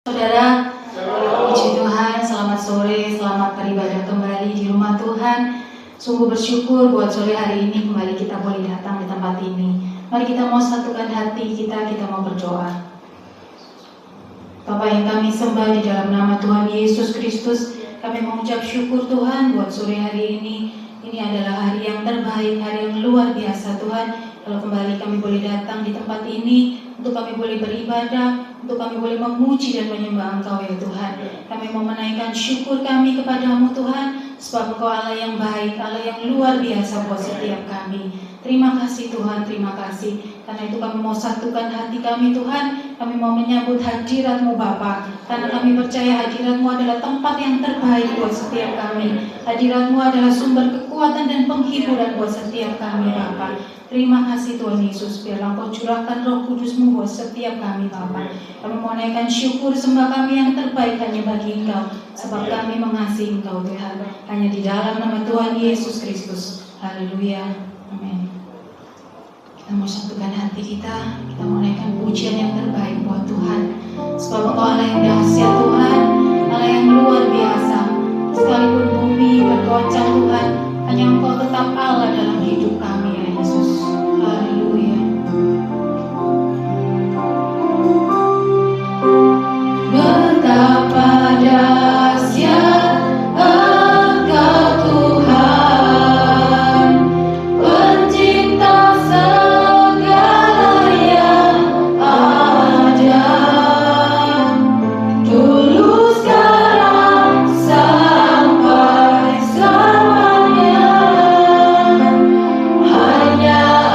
Saudara, puji Tuhan, selamat sore, selamat beribadah kembali di rumah Tuhan. Sungguh bersyukur buat sore hari ini kembali kita boleh datang di tempat ini. Mari kita mau satukan hati kita mau berdoa. Bapa yang kami sembah di dalam nama Tuhan Yesus Kristus, kami mengucap syukur Tuhan buat sore hari ini. Ini adalah hari yang terbaik, hari yang luar biasa Tuhan. Kalau kembali kami boleh datang di tempat ini, untuk kami boleh beribadah, untuk kami boleh memuji dan menyembah Engkau ya Tuhan. Kami mau menaikkan syukur kami kepadamu Tuhan, sebab Engkau Allah yang baik, Allah yang luar biasa buat setiap kami. Terima kasih Tuhan, terima kasih. Karena itu kami mau satukan hati kami Tuhan, kami mau menyambut hadirat-Mu Bapa. Karena kami percaya hadirat-Mu adalah tempat yang terbaik buat setiap kami. Hadirat-Mu adalah sumber kekuatan dan penghiburan buat setiap kami Bapa. Terima kasih Tuhan Yesus, biarlah Engkau curahkan Roh Kudus-Mu buat setiap kami Bapa. Kami mau naikkan syukur sembah kami yang terbaik hanya bagi Engkau, sebab kami mengasihi Engkau Tuhan. Hanya di dalam nama Tuhan Yesus Kristus. Haleluya. Amin. Kita mau satukan hati kita mau naikkan pujian yang terbaik buat Tuhan. Sebab Engkau Allah yang dahsyat Tuhan, Allah yang luar biasa. Sekalipun bumi bergoncang Tuhan, hanya Engkau tetap Allah dalam hidup kami ya Yesus. Haleluya. Betapa dahsyat Engkau Tuhan, pencipta segala yang ada, dulu sekarang sampai selamanya. Hanya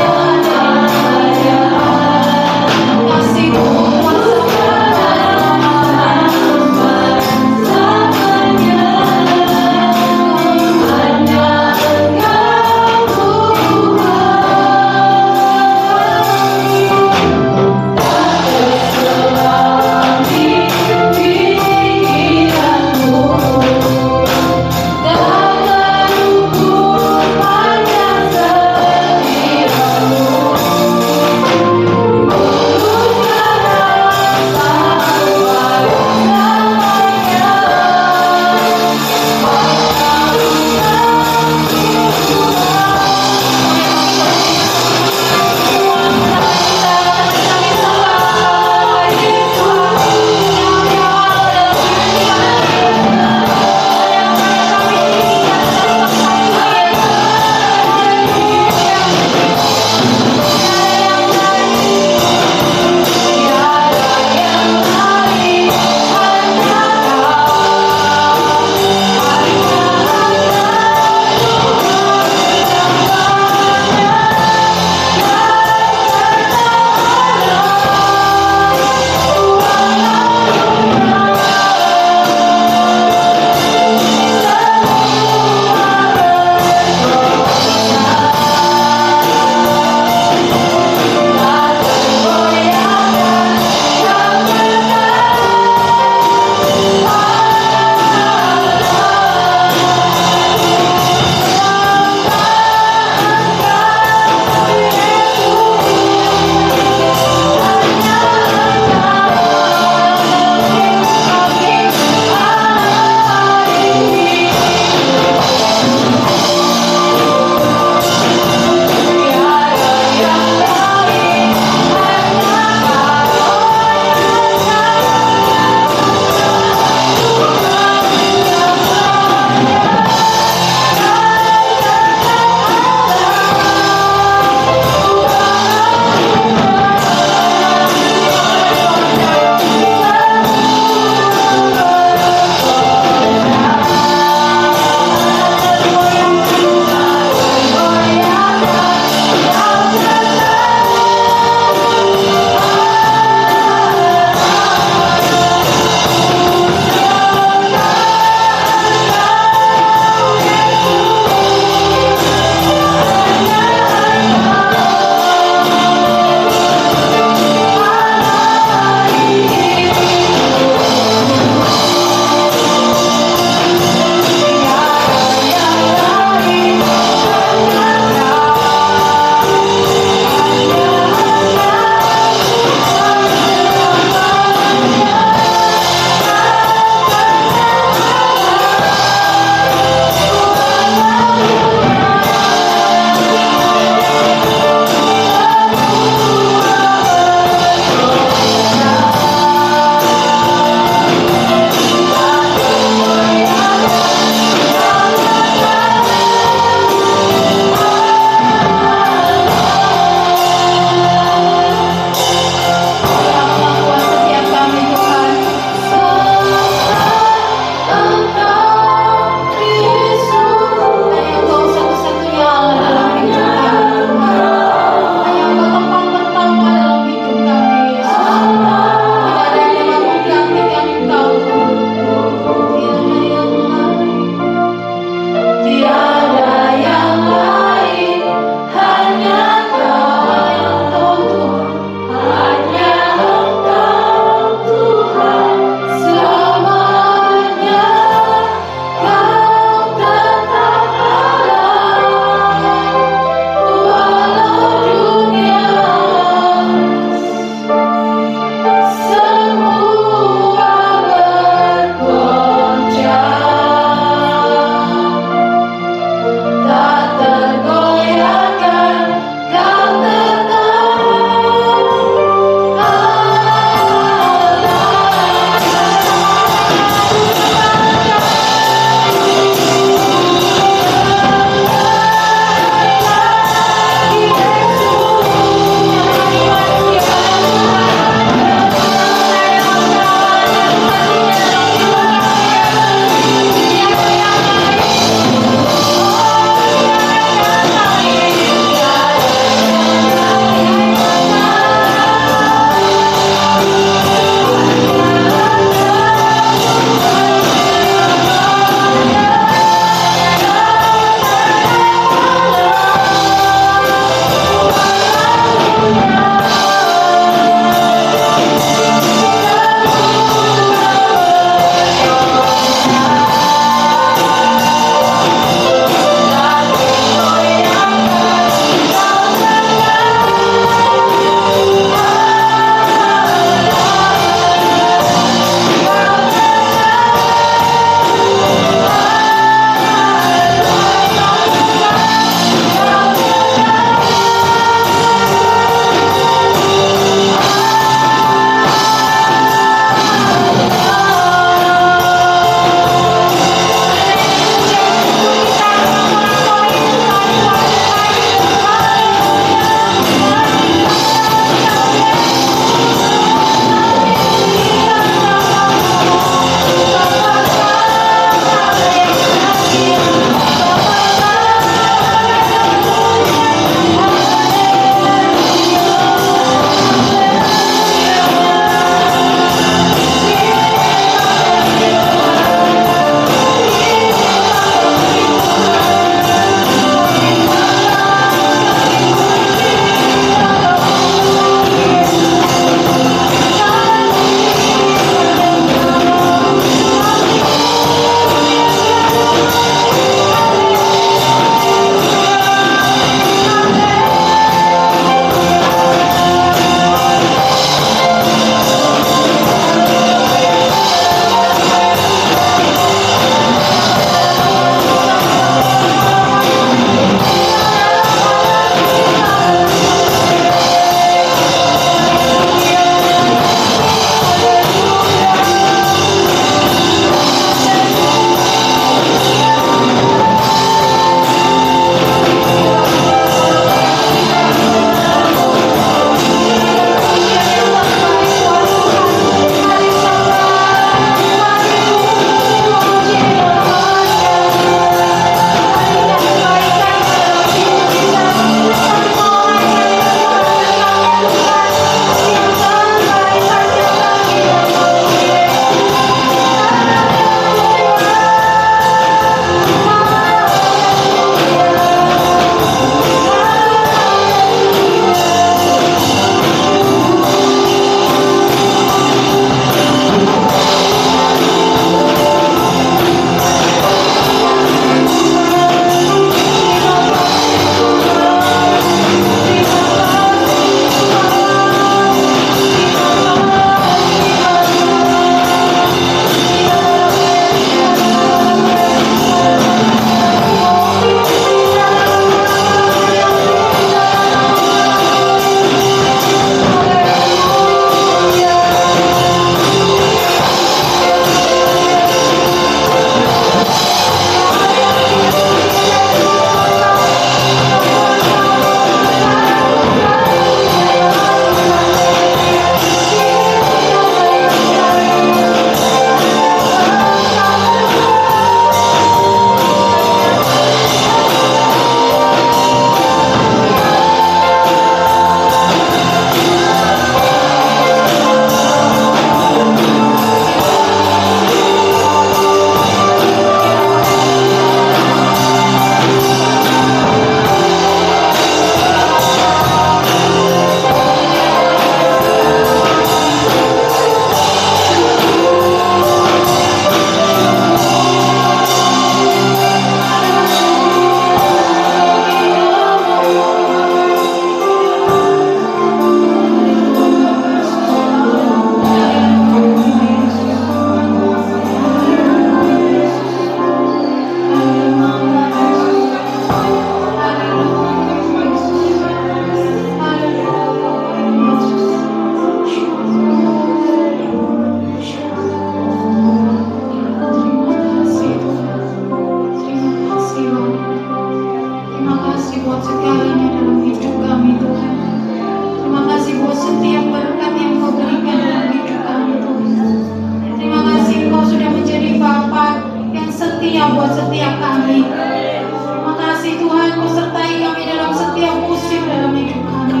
buat setiap kami. Terima kasih Tuhan, Kau sertai kami dalam setiap musim dalam hidup kami.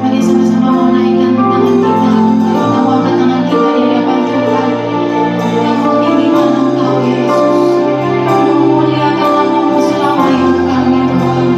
Mari sama-sama mau naikkan tangan kita. Kita mau angkat tangan kita di hadapan Tuhan. Kita meninggikan Engkau Yesus. Memuliakan nama-Mu selama hidup kami Tuhan.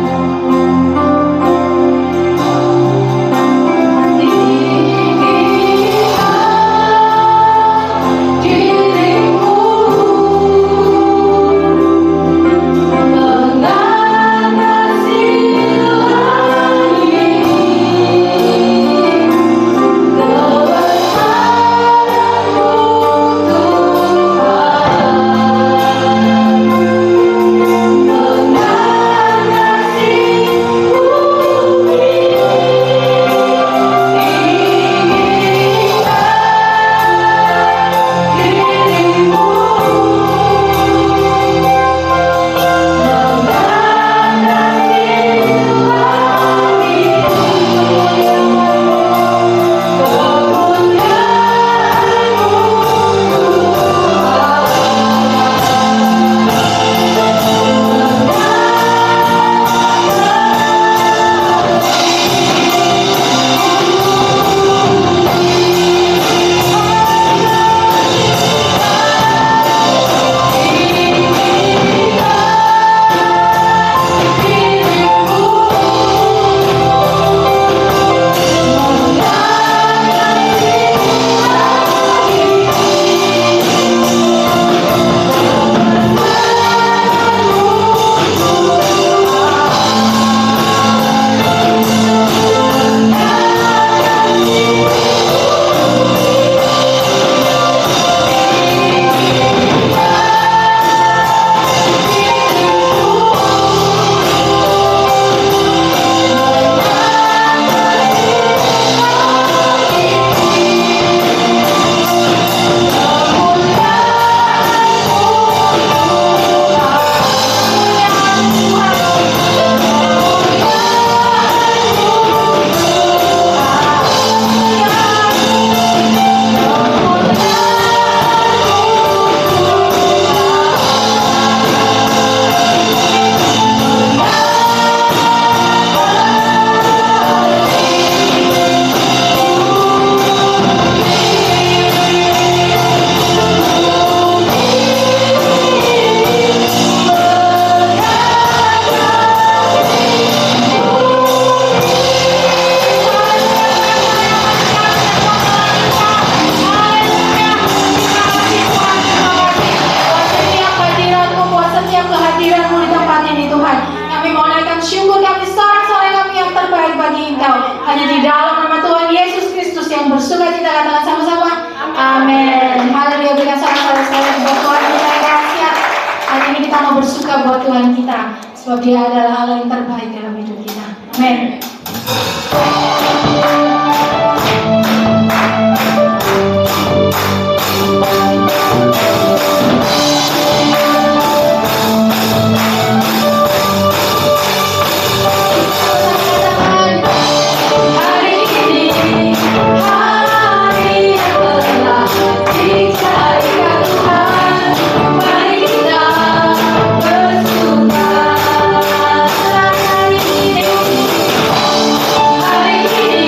Hanya di dalam nama Tuhan Yesus Kristus yang bersuka cita, katakan sama-sama amin. Haleluya. Berikan sorak-sorak sekali buat Tuhan kita yang dahsyat. Hari ini kita mau bersuka buat Tuhan kita, sebab Dia adalah Allah yang terbaik dalam hidup kita. Amin. Hari ini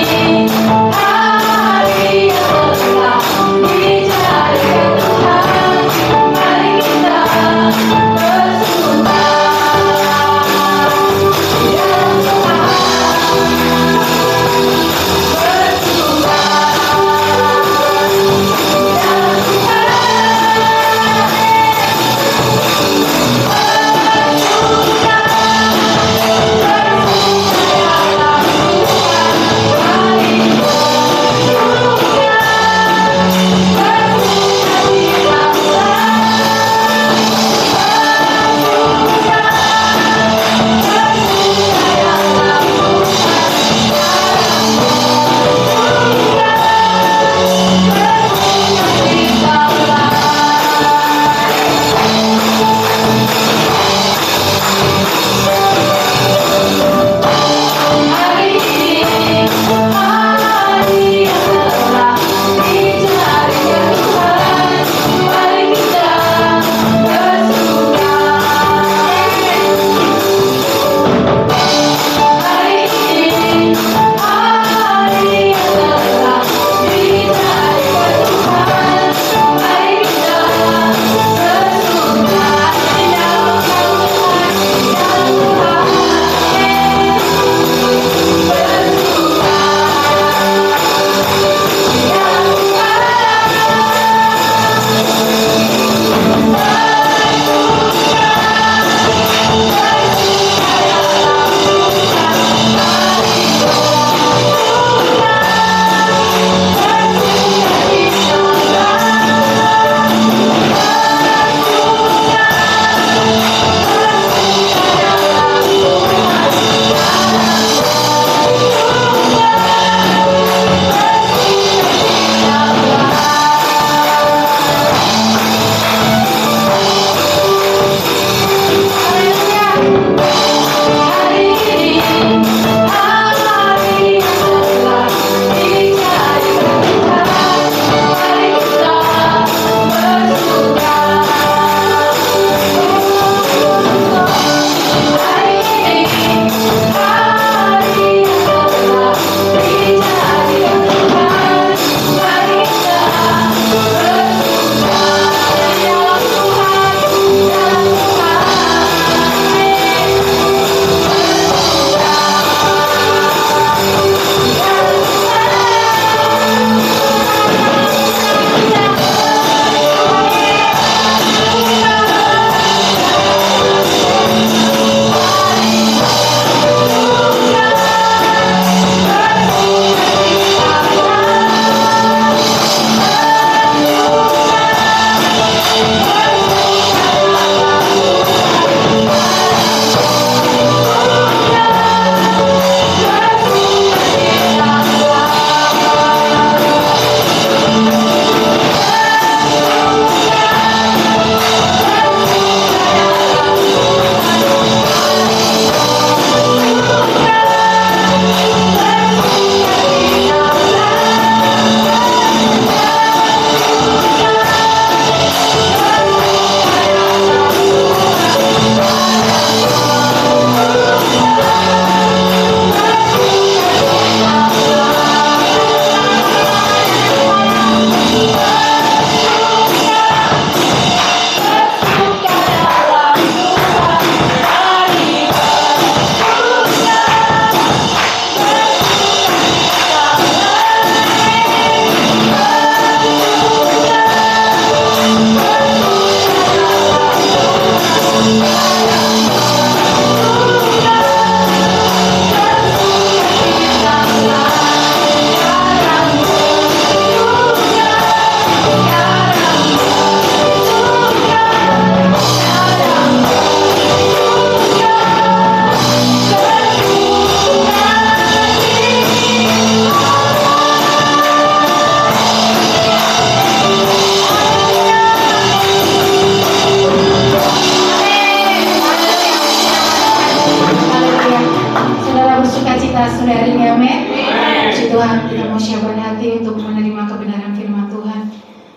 hati untuk menerima kebenaran firman Tuhan.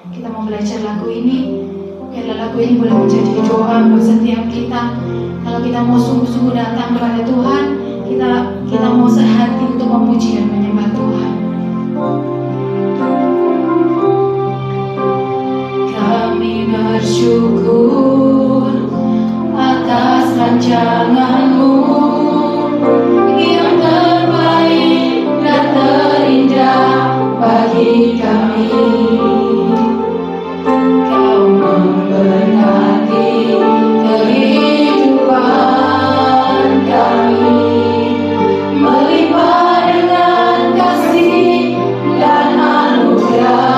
Kita mau belajar lagu ini, biarlah lagu ini boleh menjadi doa buat setiap kita. Kalau kita mau sungguh-sungguh datang kepada Tuhan, kita mau sehati untuk memuji dan menyembah Tuhan. Kami bersyukur atas rancangan-Mu yang terbaik dan terindah bagi kami. Kau memberkati kehidupan kami, melimpah dengan kasih dan anugerah.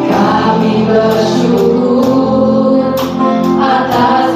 Kami bersyukur atas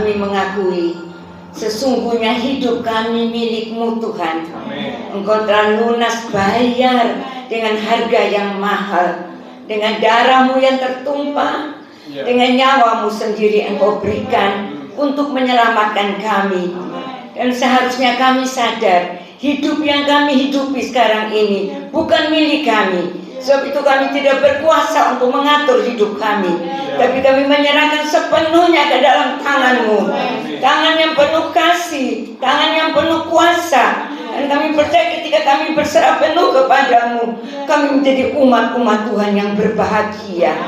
kami mengakui sesungguhnya hidup kami milik-Mu Tuhan. Engkau telah lunas bayar dengan harga yang mahal, dengan darah-Mu yang tertumpah, dengan nyawa-Mu sendiri Engkau berikan untuk menyelamatkan kami. Dan seharusnya kami sadar hidup yang kami hidupi sekarang ini bukan milik kami. Sebab itu kami tidak berkuasa untuk mengatur hidup kami, tapi kami menyerahkan sepenuhnya ke dalam tangan-Mu, tangan yang penuh kasih, tangan yang penuh kuasa. Dan kami percaya ketika kami berserah penuh kepadamu, kami menjadi umat-umat Tuhan yang berbahagia.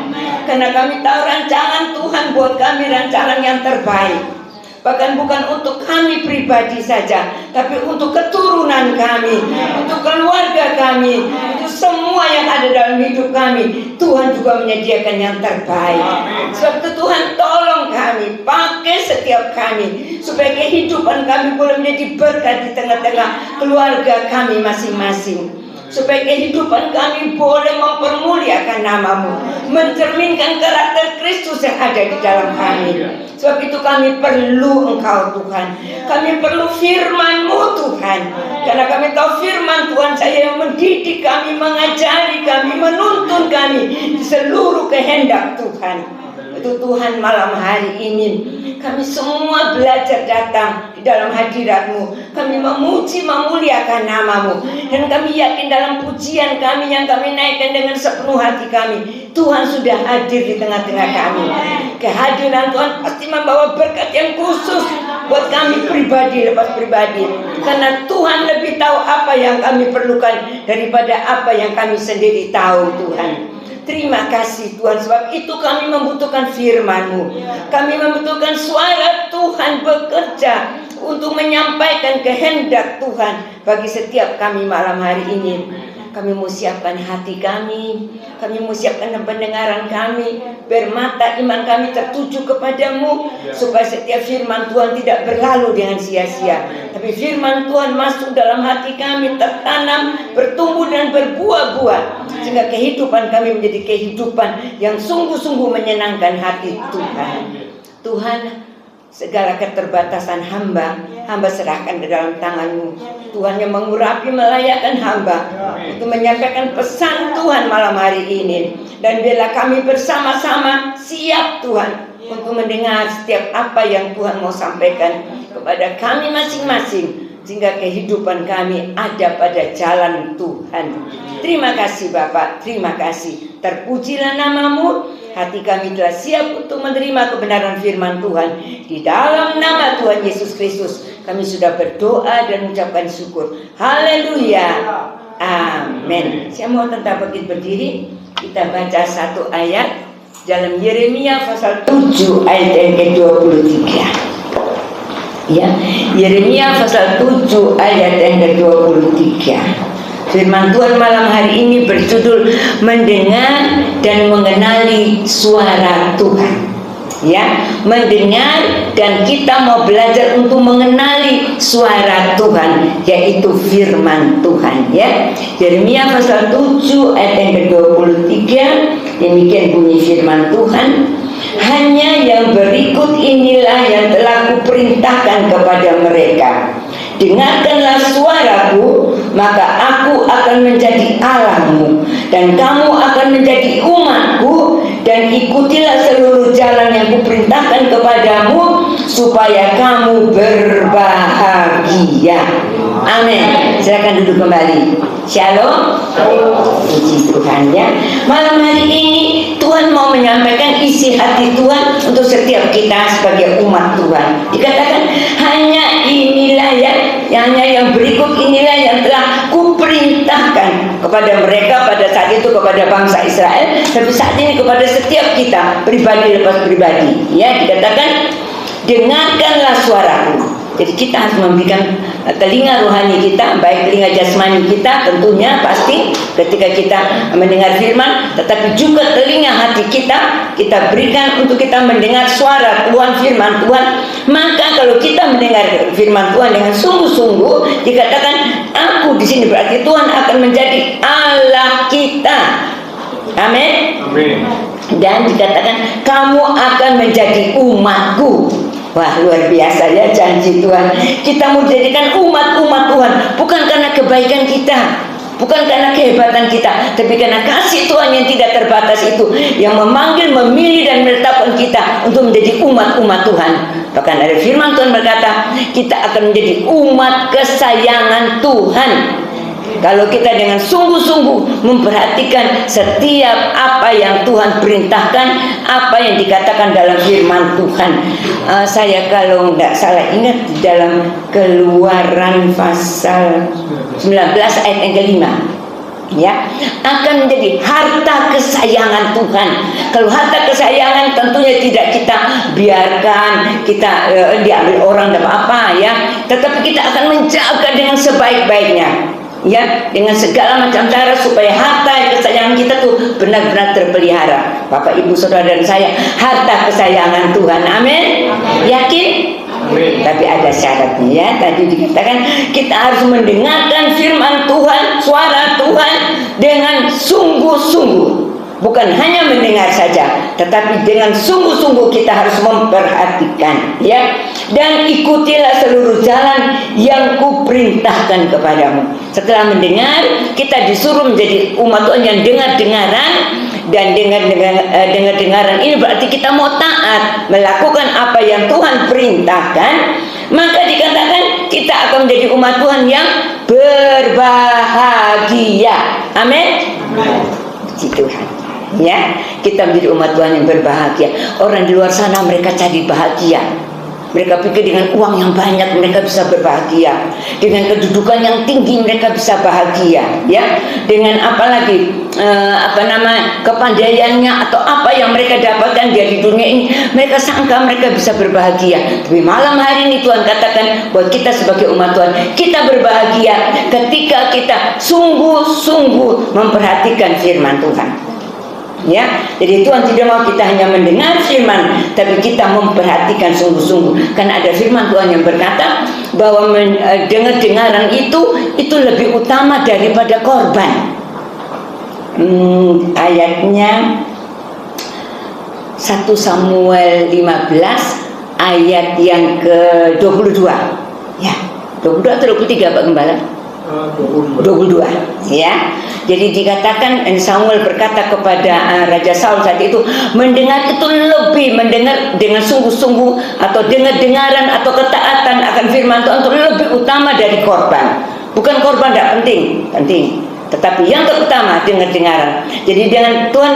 Karena kami tahu rancangan Tuhan buat kami rancangan yang terbaik. Bahkan bukan untuk kami pribadi saja, tapi untuk keturunan kami, untuk keluarga kami, untuk semua yang ada dalam hidup kami. Tuhan juga menyediakan yang terbaik. Sebab itu Tuhan tolong kami, pakai setiap kami, supaya kehidupan kami boleh menjadi berkat di tengah-tengah keluarga kami masing-masing. Supaya kehidupan kami boleh mempermuliakan nama-Mu, mencerminkan karakter Kristus yang ada di dalam kami. Sebab itu kami perlu Engkau Tuhan, kami perlu firman-Mu Tuhan. Karena kami tahu firman Tuhan saya yang mendidik kami, mengajari kami, menuntun kami di seluruh kehendak Tuhan. Itu Tuhan malam hari ini kami semua belajar datang di dalam hadirat-Mu. Kami memuji, memuliakan nama-Mu. Dan kami yakin dalam pujian kami yang kami naikkan dengan sepenuh hati kami, Tuhan sudah hadir di tengah-tengah kami. Kehadiran Tuhan pasti membawa berkat yang khusus buat kami pribadi lepas pribadi. Karena Tuhan lebih tahu apa yang kami perlukan daripada apa yang kami sendiri tahu Tuhan. Terima kasih Tuhan, sebab itu kami membutuhkan firman-Mu. Kami membutuhkan suara Tuhan bekerja untuk menyampaikan kehendak Tuhan bagi setiap kami malam hari ini. Kami mau siapkan hati kami mau siapkan pendengaran kami, bermata iman kami tertuju kepadamu, supaya setiap firman Tuhan tidak berlalu dengan sia-sia, tapi firman Tuhan masuk dalam hati kami, tertanam, bertumbuh dan berbuah-buah, sehingga kehidupan kami menjadi kehidupan yang sungguh-sungguh menyenangkan hati Tuhan. Tuhan, segala keterbatasan hamba serahkan ke dalam tangan-Mu. Tuhan yang mengurapi, melayakkan hamba untuk menyampaikan pesan Tuhan malam hari ini. Dan biarlah kami bersama-sama siap Tuhan untuk mendengar setiap apa yang Tuhan mau sampaikan kepada kami masing-masing, sehingga kehidupan kami ada pada jalan Tuhan. Terima kasih Bapak, terima kasih. Terpujilah nama-Mu. Hati kami telah siap untuk menerima kebenaran firman Tuhan. Di dalam nama Tuhan Yesus Kristus kami sudah berdoa dan mengucapkan syukur. Haleluya. Amin. Saya mau tetap berdiri. Kita baca satu ayat dalam Yeremia pasal 7 ayat yang ke-23. Ya, Yeremia pasal 7 ayat yang ke-23. Firman Tuhan malam hari ini berjudul mendengar dan mengenali suara Tuhan. Ya, mendengar dan kita mau belajar untuk mengenali suara Tuhan, yaitu firman Tuhan. Ya, Yeremia pasal 7 ayat yang ke-23, demikian bunyi firman Tuhan. Hanya yang berikut inilah yang telah kuperintahkan kepada mereka. Dengarkanlah suaraku, maka aku akan menjadi Allahmu, dan kamu akan menjadi umatku, dan ikutilah seluruh jalan yang kuperintahkan kepadamu, supaya kamu berbahagia. Amin. Silakan duduk kembali. Shalom. Puji Tuhan ya. Malam hari ini Tuhan mau menyampaikan isi hati Tuhan untuk setiap kita sebagai umat Tuhan. Dikatakan hanya inilah ya, hanya yang berikut inilah yang telah kuperintahkan kepada mereka pada saat itu, kepada bangsa Israel, tapi saat ini kepada setiap kita pribadi lepas pribadi. Ya, dikatakan dengarkanlah suaraku. Jadi kita harus memberikan telinga rohani kita, baik telinga jasmani kita tentunya pasti ketika kita mendengar firman, tetapi juga telinga hati kita berikan untuk kita mendengar suara Tuhan, firman Tuhan. Maka kalau kita mendengar firman Tuhan dengan sungguh-sungguh, dikatakan aku di sini berarti Tuhan akan menjadi Allah kita. Amin. Amin. Dan dikatakan kamu akan menjadi umatku. Wah, luar biasa ya janji Tuhan. Kita mau dijadikan umat-umat Tuhan bukan karena kebaikan kita, bukan karena kehebatan kita, tapi karena kasih Tuhan yang tidak terbatas itu yang memanggil, memilih dan menetapkan kita untuk menjadi umat-umat Tuhan. Bahkan ada firman Tuhan berkata, kita akan menjadi umat kesayangan Tuhan kalau kita dengan sungguh-sungguh memperhatikan setiap apa yang Tuhan perintahkan, apa yang dikatakan dalam firman Tuhan. Saya kalau nggak salah ingat di dalam Keluaran pasal 19 ayat yang kelima, ya, akan menjadi harta kesayangan Tuhan. Kalau harta kesayangan tentunya tidak kita biarkan kita diambil orang dan apa ya, tetapi kita akan menjaga dengan sebaik-baiknya, ya, dengan segala macam cara supaya harta kesayangan kita tuh benar-benar terpelihara. Bapak, Ibu, Saudara dan saya harta kesayangan Tuhan. Amin. Yakin? Amin. Tapi ada syaratnya ya. Tadi dikatakan kita harus mendengarkan firman Tuhan, suara Tuhan dengan sungguh-sungguh. Bukan hanya mendengar saja, tetapi dengan sungguh-sungguh kita harus memperhatikan, ya. Dan ikutilah seluruh jalan yang kuperintahkan kepadamu. Setelah mendengar, kita disuruh menjadi umat Tuhan yang dengar-dengaran. Dan dengar-dengaran ini berarti kita mau taat, melakukan apa yang Tuhan perintahkan. Maka dikatakan kita akan menjadi umat Tuhan yang berbahagia. Amin. Puji Tuhan. Ya, kita menjadi umat Tuhan yang berbahagia. Orang di luar sana mereka cari bahagia. Mereka pikir dengan uang yang banyak mereka bisa berbahagia, dengan kedudukan yang tinggi mereka bisa bahagia, ya. Dengan apalagi kepandaiannya atau apa yang mereka dapatkan dari dunia ini, mereka sangka mereka bisa berbahagia. Tapi malam hari ini Tuhan katakan buat kita sebagai umat Tuhan, kita berbahagia ketika kita sungguh-sungguh memperhatikan firman Tuhan. Ya, jadi Tuhan tidak mau kita hanya mendengar firman, tapi kita memperhatikan sungguh-sungguh. Karena ada firman Tuhan yang berkata bahwa dengar-dengaran itu lebih utama daripada korban. Ayatnya 1 Samuel 15 ayat yang ke-22. Ya, 22 atau 23 Pak Gembala? 22, ya. Jadi dikatakan Samuel berkata kepada Raja Saul saat itu, mendengar itu lebih, mendengar dengan sungguh-sungguh atau dengar-dengaran atau ketaatan akan firman Tuhan itu lebih utama dari korban. Bukan korban tidak penting, tetapi yang terutama dengar-dengaran. Jadi dengan Tuhan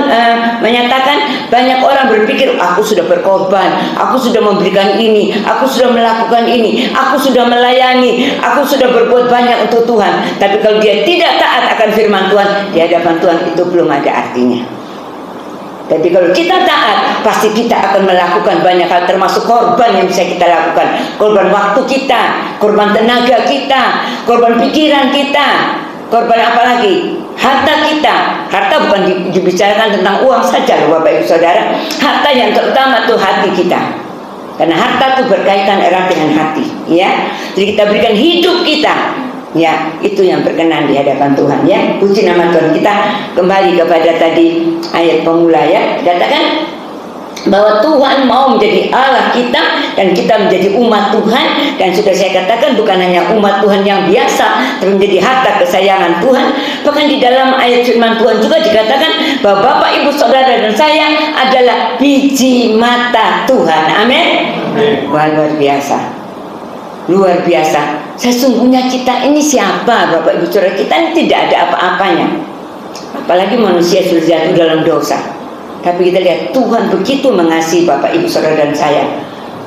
menyatakan, banyak orang berpikir aku sudah berkorban, aku sudah memberikan ini, aku sudah melakukan ini, aku sudah melayani, aku sudah berbuat banyak untuk Tuhan. Tapi kalau dia tidak taat akan firman Tuhan, di hadapan Tuhan itu belum ada artinya. Tapi kalau kita taat, pasti kita akan melakukan banyak hal, termasuk korban yang bisa kita lakukan. Korban waktu kita, korban tenaga kita, korban pikiran kita. Korban apa lagi? Harta kita. Harta bukan dibicarakan tentang uang saja loh Bapak Ibu Saudara. Harta yang terutama itu hati kita. Karena harta itu berkaitan erat dengan hati, ya. Jadi kita berikan hidup kita, ya, itu yang berkenan di hadapan Tuhan, ya. Puji nama Tuhan. Kita kembali kepada tadi ayat pemula, ya. Katakan bahwa Tuhan mau menjadi Allah kita dan kita menjadi umat Tuhan. Dan sudah saya katakan bukan hanya umat Tuhan yang biasa, tapi menjadi harta kesayangan Tuhan. Bahkan di dalam ayat firman Tuhan juga dikatakan bahwa Bapak, Ibu, Saudara dan saya adalah biji mata Tuhan. Amin. Wah, luar biasa, luar biasa. Sesungguhnya kita ini siapa Bapak, Ibu, Saudara? Kita ini tidak ada apa-apanya, apalagi manusia sudah jatuh dalam dosa. Tapi kita lihat Tuhan begitu mengasihi Bapak, Ibu, Saudara dan saya.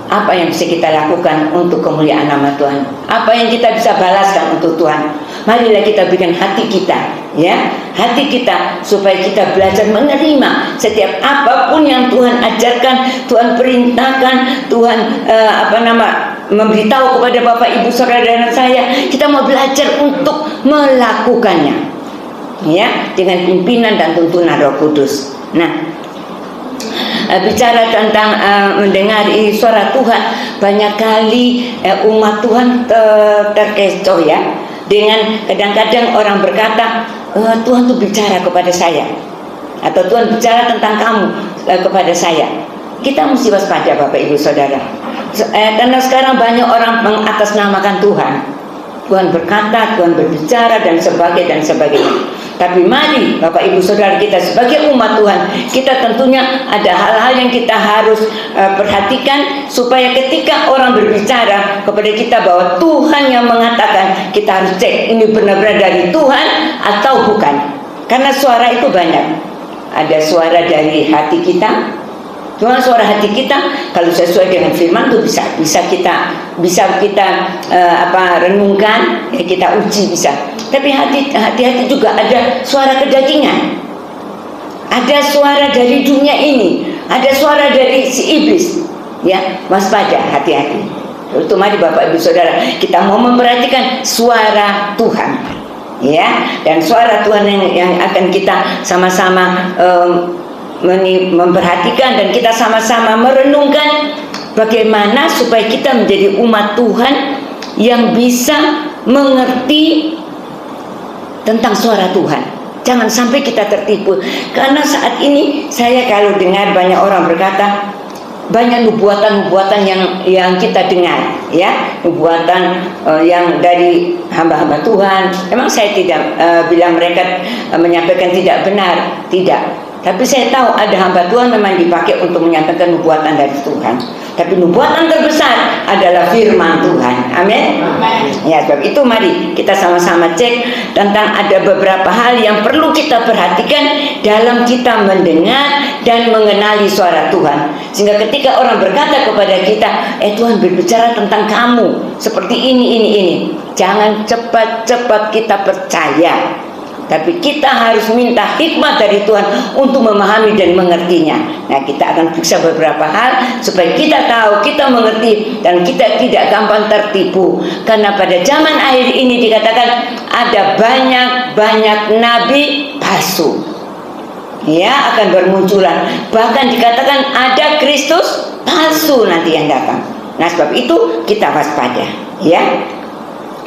Apa yang bisa kita lakukan untuk kemuliaan nama Tuhan? Apa yang kita bisa balaskan untuk Tuhan? Marilah kita berikan hati kita, ya, hati kita, supaya kita belajar menerima setiap apapun yang Tuhan ajarkan, Tuhan perintahkan, Tuhan memberitahu kepada Bapak, Ibu, Saudara dan saya. Kita mau belajar untuk melakukannya, ya, dengan pimpinan dan tuntunan Roh Kudus. Nah, bicara tentang mendengar suara Tuhan, banyak kali umat Tuhan terkecoh, ya, dengan kadang-kadang orang berkata Tuhan tuh bicara kepada saya, atau Tuhan bicara tentang kamu kepada saya. Kita mesti waspada Bapak, Ibu, Saudara. Karena sekarang banyak orang mengatasnamakan Tuhan. Tuhan berkata, Tuhan berbicara dan sebagainya. Tapi mari Bapak Ibu Saudara kita sebagai umat Tuhan, kita tentunya ada hal-hal yang kita harus perhatikan supaya ketika orang berbicara kepada kita bahwa Tuhan yang mengatakan, kita harus cek ini benar-benar dari Tuhan atau bukan. Karena suara itu banyak. Ada suara dari hati kita. Cuma suara hati kita kalau sesuai dengan firman itu bisa kita renungkan, ya kita uji bisa. Tapi hati-hati juga ada suara kedagingan. Ada suara dari dunia ini, ada suara dari si iblis. Ya, waspada, hati-hati. Itu mari Bapak Ibu Saudara, kita mau memperhatikan suara Tuhan. Ya, dan suara Tuhan yang akan kita sama-sama memperhatikan dan kita sama-sama merenungkan bagaimana supaya kita menjadi umat Tuhan yang bisa mengerti tentang suara Tuhan. Jangan sampai kita tertipu. Karena saat ini saya kalau dengar banyak orang berkata, banyak nubuatan-nubuatan yang kita dengar, ya, nubuatan yang dari hamba-hamba Tuhan. Memang saya tidak bilang mereka menyampaikan tidak benar, tidak. Tapi saya tahu ada hamba Tuhan memang dipakai untuk menyampaikan nubuatan dari Tuhan. Tapi nubuatan terbesar adalah firman Tuhan. Amin. Ya, sebab itu mari kita sama-sama cek tentang ada beberapa hal yang perlu kita perhatikan dalam kita mendengar dan mengenali suara Tuhan. Sehingga ketika orang berkata kepada kita, Tuhan berbicara tentang kamu seperti ini. Jangan cepat-cepat kita percaya. Tapi kita harus minta hikmat dari Tuhan untuk memahami dan mengertinya. Nah, kita akan periksa beberapa hal supaya kita tahu, kita mengerti, dan kita tidak gampang tertipu. Karena pada zaman akhir ini dikatakan ada banyak nabi palsu. Ya, akan bermunculan. Bahkan dikatakan ada Kristus palsu nanti yang datang. Nah, sebab itu kita waspada, ya.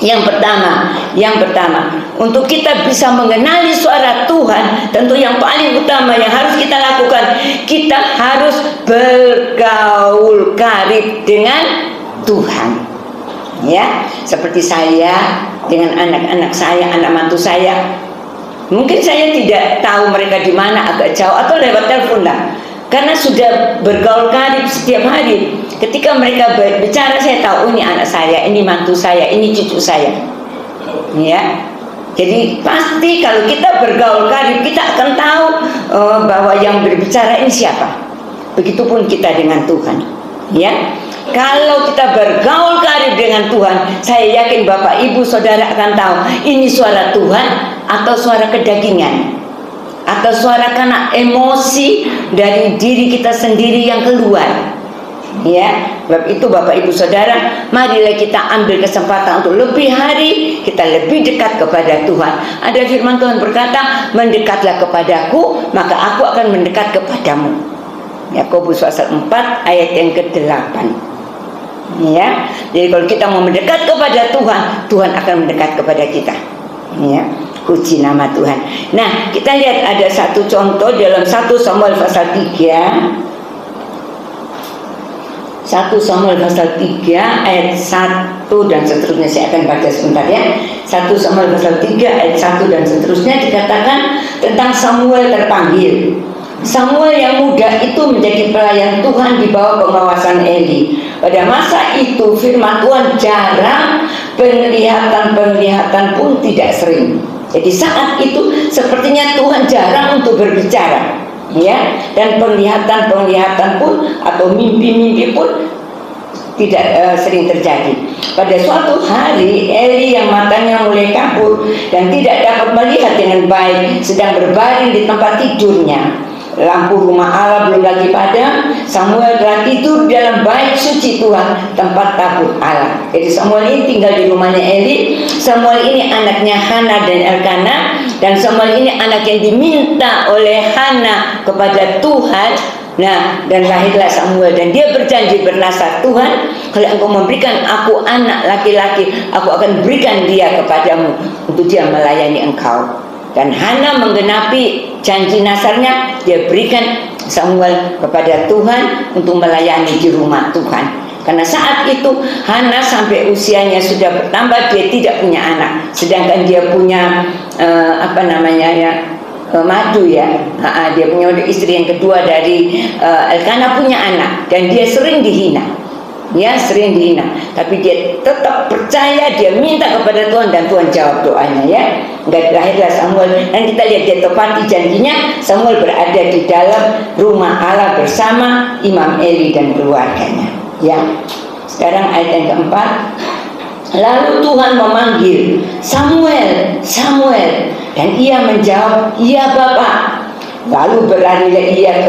Yang pertama, untuk kita bisa mengenali suara Tuhan, tentu yang paling utama yang harus kita lakukan, kita harus bergaul karib dengan Tuhan. Ya, seperti saya dengan anak-anak saya, anak mantu saya. Mungkin saya tidak tahu mereka di mana, agak jauh atau lewat telepon lah. Karena sudah bergaul karib setiap hari. Ketika mereka bicara, saya tahu ini anak saya, ini mantu saya, ini cucu saya. Ya. Jadi pasti kalau kita bergaul karib, kita akan tahu bahwa yang berbicara ini siapa. Begitupun kita dengan Tuhan. Ya. Kalau kita bergaul karib dengan Tuhan, saya yakin Bapak Ibu Saudara akan tahu ini suara Tuhan atau suara kedagingan, atau suara karena emosi dari diri kita sendiri yang keluar. Ya, sebab itu Bapak Ibu Saudara, marilah kita ambil kesempatan untuk lebih hari kita lebih dekat kepada Tuhan. Ada firman Tuhan berkata, mendekatlah kepadaku, maka aku akan mendekat kepadamu. Yakobus pasal 4 ayat yang ke-8. Ya, jadi kalau kita mau mendekat kepada Tuhan, Tuhan akan mendekat kepada kita. Ya, puji nama Tuhan. Nah, kita lihat ada satu contoh dalam 1 Samuel pasal 3. 1 Samuel pasal 3 ayat 1 dan seterusnya, saya akan baca sebentar ya. 1 Samuel pasal 3 ayat 1 dan seterusnya dikatakan tentang Samuel terpanggil. Samuel yang muda itu menjadi pelayan Tuhan di bawah pengawasan Eli. Pada masa itu firman Tuhan jarang, penglihatan pun tidak sering. Jadi saat itu sepertinya Tuhan jarang untuk berbicara. Ya, dan penglihatan pun atau mimpi pun tidak sering terjadi. Pada suatu hari Eli yang matanya mulai kabur dan tidak dapat melihat dengan baik sedang berbaring di tempat tidurnya. Lampu rumah Allah belum lagi padam. Samuel telah tidur dalam bait suci Tuhan, tempat tabut Allah. Jadi Samuel ini tinggal di rumahnya Eli. Samuel ini anaknya Hana dan Elkana, dan Samuel ini anak yang diminta oleh Hana kepada Tuhan. Nah, dan lahirlah Samuel, dan dia berjanji bernasar, Tuhan, kalau engkau memberikan aku anak laki-laki, aku akan berikan dia kepadamu untuk dia melayani engkau. Dan Hana menggenapi janji nasarnya, dia berikan Samuel kepada Tuhan untuk melayani di rumah Tuhan. Karena saat itu Hana sampai usianya sudah bertambah, dia tidak punya anak, sedangkan dia punya madu ya. Dia punya istri yang kedua dari Elkana punya anak, dan dia sering dihina. Ya, sering dihina, tapi dia tetap percaya, dia minta kepada Tuhan dan Tuhan jawab doanya ya. Lahirlah Samuel, dan kita lihat dia tepati janjinya. Samuel berada di dalam rumah Allah bersama Imam Eli dan keluarganya. Ya. Sekarang ayat yang keempat. Lalu Tuhan memanggil Samuel, Samuel, dan ia menjawab, iya Bapak. Lalu berlarilah ia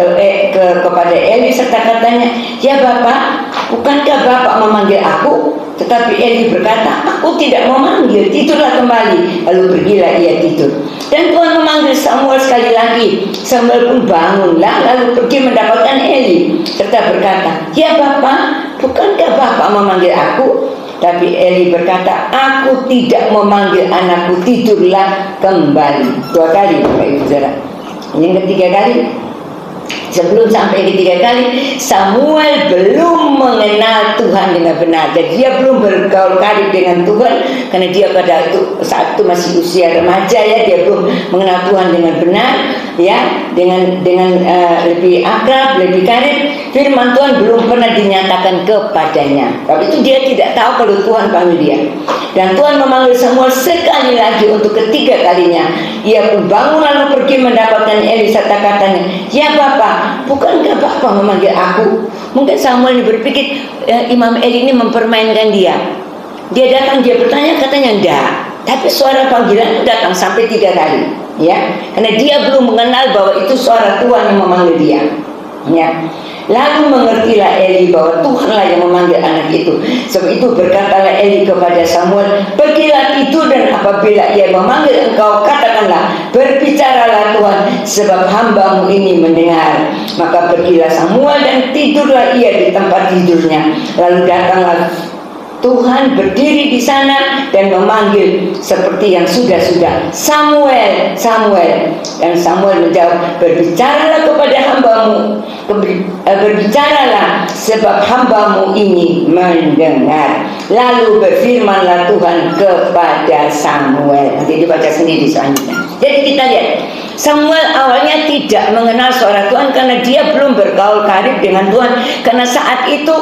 kepada Eli serta katanya, ya Bapak, bukankah Bapak memanggil aku? Tetapi Eli berkata, aku tidak memanggil, tidurlah kembali. Lalu pergilah ia tidur. Dan Tuhan memanggil Samuel sekali lagi. Samuel pun bangunlah, lalu pergi mendapatkan Eli serta berkata, ya Bapak, bukankah Bapak memanggil aku? Tapi Eli berkata, aku tidak memanggil anakku, tidurlah kembali. 2 kali Bapak Ibu Saudara. Yang ketiga kali, sebelum sampai ketiga kali, Samuel belum mengenal Tuhan dengan benar, dan dia belum bergaul karib dengan Tuhan, karena dia pada saat itu masih usia remaja ya, dia belum mengenal Tuhan dengan benar ya, dengan lebih akrab, lebih karib. Firman Tuhan belum pernah dinyatakan kepadanya. Tapi itu dia tidak tahu kalau Tuhan panggil dia. Dan Tuhan memanggil Samuel sekali lagi untuk ketiga kalinya. Ia pun bangun lalu pergi mendapatkan Eli serta katanya, ya Bapak, bukankah Bapak memanggil aku? Mungkin Samuel berpikir Imam Eli ini mempermainkan dia. Dia datang, dia bertanya, katanya enggak. Tapi suara panggilan datang sampai 3 kali, ya, karena dia belum mengenal bahwa itu suara Tuhan yang memanggil dia, ya. Lalu mengertilah Eli bahwa Tuhanlah yang memanggil anak itu. Sebab itu berkatalah Eli kepada Samuel, pergilah tidur, dan apabila ia memanggil engkau, katakanlah, berbicaralah Tuhan, sebab hambamu ini mendengar. Maka pergilah Samuel dan tidurlah ia di tempat tidurnya. Lalu datanglah Tuhan berdiri di sana dan memanggil seperti yang sudah-sudah, Samuel, Samuel. Dan Samuel menjawab, berbicaralah kepada hambamu, berbicaralah sebab hambamu ini mendengar. Lalu berfirmanlah Tuhan kepada Samuel. Nanti dibaca sendiri selanjutnya. Jadi kita lihat, Samuel awalnya tidak mengenal suara Tuhan karena dia belum bergaul karib dengan Tuhan, karena saat itu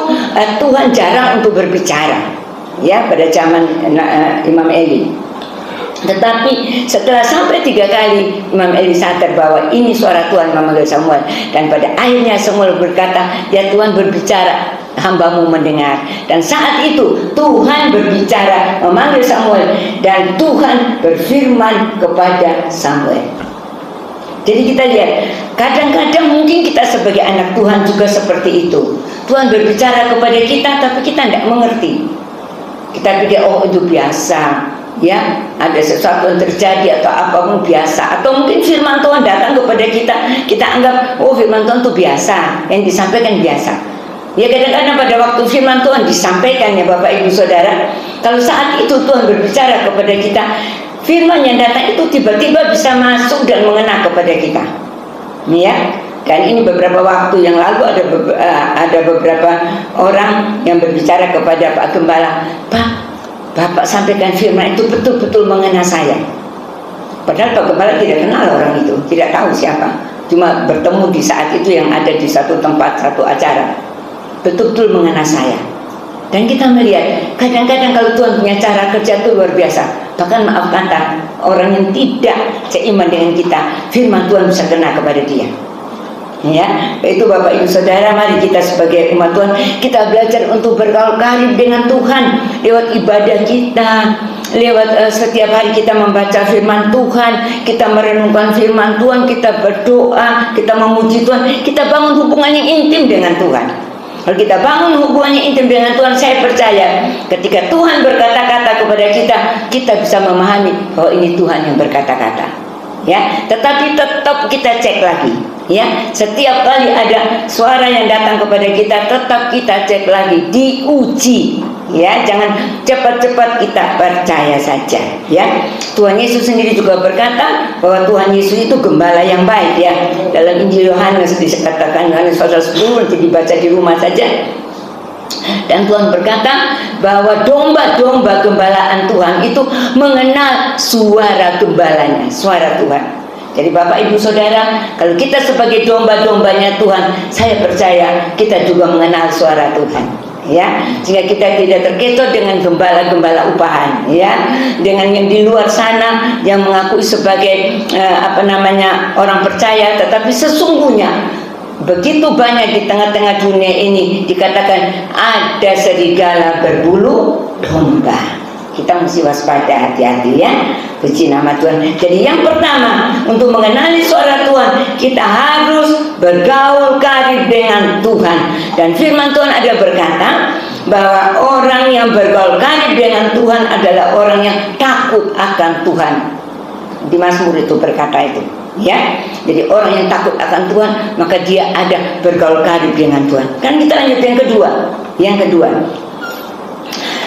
Tuhan jarang untuk berbicara ya pada zaman Imam Eli. Tetapi setelah sampai 3 kali, Imam Eli sadar bahwa ini suara Tuhan memanggil Samuel, dan pada akhirnya Samuel berkata, ya Tuhan berbicara, hambamu mendengar. Dan saat itu Tuhan berbicara memanggil Samuel, dan Tuhan berfirman kepada Samuel. Jadi kita lihat, kadang-kadang mungkin kita sebagai anak Tuhan juga seperti itu. Tuhan berbicara kepada kita, tapi kita tidak mengerti. Kita pikir, oh itu biasa, ya, ada sesuatu yang terjadi atau apapun biasa. Atau mungkin firman Tuhan datang kepada kita, kita anggap, oh firman Tuhan itu biasa, yang disampaikan biasa. Ya, kadang-kadang pada waktu firman Tuhan disampaikan ya Bapak Ibu Saudara, kalau saat itu Tuhan berbicara kepada kita, firman yang datang itu tiba-tiba bisa masuk dan mengena kepada kita, ya. Dan ini beberapa waktu yang lalu ada beberapa orang yang berbicara kepada Pak Gembala, Pak, Bapak sampaikan firman itu betul-betul mengena saya. Padahal Pak Gembala tidak kenal orang itu, tidak tahu siapa, cuma bertemu di saat itu yang ada di satu tempat, satu acara. Betul-betul mengena saya. Dan kita melihat, kadang-kadang kalau Tuhan punya cara kerja itu luar biasa. Bahkan maaf kata, orang yang tidak seiman dengan kita, firman Tuhan bisa kena kepada dia. Ya, itu Bapak Ibu Saudara, mari kita sebagai umat Tuhan, kita belajar untuk bergaul karib dengan Tuhan lewat ibadah kita, lewat setiap hari kita membaca firman Tuhan, kita merenungkan firman Tuhan, kita berdoa, kita memuji Tuhan, kita bangun hubungan yang intim dengan Tuhan. Kalau kita bangun hubungannya intim dengan Tuhan, saya percaya ketika Tuhan berkata-kata kepada kita, kita bisa memahami bahwa ini Tuhan yang berkata-kata. Ya, tetapi tetap kita cek lagi. Ya, setiap kali ada suara yang datang kepada kita, tetap kita cek lagi, diuji. Ya, jangan cepat-cepat kita percaya saja. Ya, Tuhan Yesus sendiri juga berkata bahwa Tuhan Yesus itu gembala yang baik. Ya, dalam Injil Yohanes dikatakan, Yohanes pasal 10, nanti dibaca di rumah saja. Dan Tuhan berkata bahwa domba-domba gembalaan Tuhan itu mengenal suara gembalanya, suara Tuhan. Jadi Bapak Ibu Saudara, kalau kita sebagai domba-dombanya Tuhan, saya percaya kita juga mengenal suara Tuhan, ya, sehingga kita tidak terkecoh dengan gembala-gembala upahan, ya, dengan yang di luar sana yang mengakui sebagai orang percaya, tetapi sesungguhnya begitu banyak di tengah-tengah dunia ini dikatakan ada serigala berbulu domba. Kita mesti waspada, hati-hati, ya. Puji nama Tuhan. Jadi yang pertama, untuk mengenali suara Tuhan, kita harus bergaul karib dengan Tuhan. Dan firman Tuhan ada berkata bahwa orang yang bergaul karib dengan Tuhan adalah orang yang takut akan Tuhan. Di Mazmur itu berkata itu, ya. Jadi orang yang takut akan Tuhan, maka dia ada bergaul karib dengan Tuhan. Kan kita lanjut yang kedua. Yang kedua,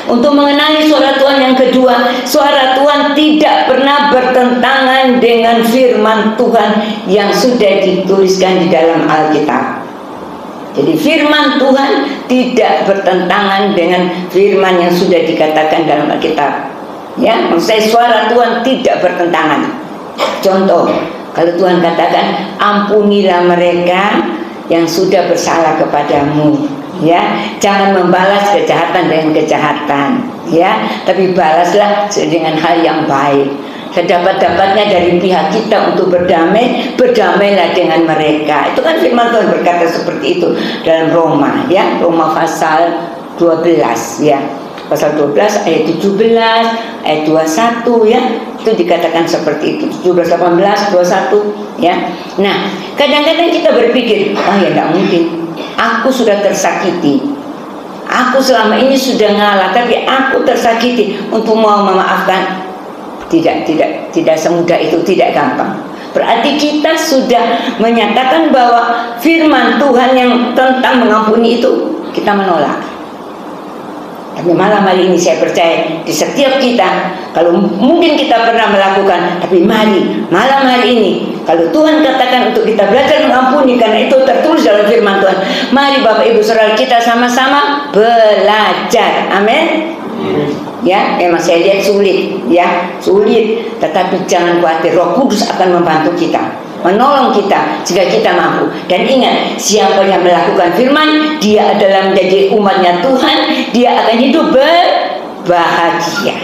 untuk mengenali suara Tuhan yang kedua, suara Tuhan tidak pernah bertentangan dengan firman Tuhan yang sudah dituliskan di dalam Alkitab. Jadi firman Tuhan tidak bertentangan dengan firman yang sudah dikatakan dalam Alkitab. Ya, maksudnya suara Tuhan tidak bertentangan. Contoh, kalau Tuhan katakan ampunilah mereka yang sudah bersalah kepadamu, ya, jangan membalas kejahatan dengan kejahatan, ya, tapi balaslah dengan hal yang baik. Sedapat-dapatnya dari pihak kita untuk berdamai, berdamailah dengan mereka. Itu kan firman Tuhan berkata seperti itu dalam Roma, ya, Roma pasal 12, ya, pasal 12 ayat 17, ayat 21, ya, itu dikatakan seperti itu. 17, 18, 21, ya. Nah, kadang-kadang kita berpikir, oh ya, tidak mungkin. Aku sudah tersakiti. Aku selama ini sudah ngalah, tapi aku tersakiti untuk mau memaafkan. Tidak semudah itu, tidak gampang. Berarti kita sudah menyatakan bahwa firman Tuhan yang tentang mengampuni itu kita menolak. Tapi malam hari ini saya percaya di setiap kita, kalau mungkin kita pernah melakukan, tapi mari malam hari ini, kalau Tuhan katakan untuk kita belajar mengampuni, karena itu tertulis dalam firman Tuhan, mari Bapak Ibu Saudara kita sama-sama belajar. Amin. Ya, memang saya lihat sulit, ya, sulit, tetapi jangan khawatir, Roh Kudus akan membantu kita, menolong kita jika kita mampu. Dan ingat, siapa yang melakukan firman, dia adalah menjadi umatnya Tuhan, dia akan hidup berbahagia,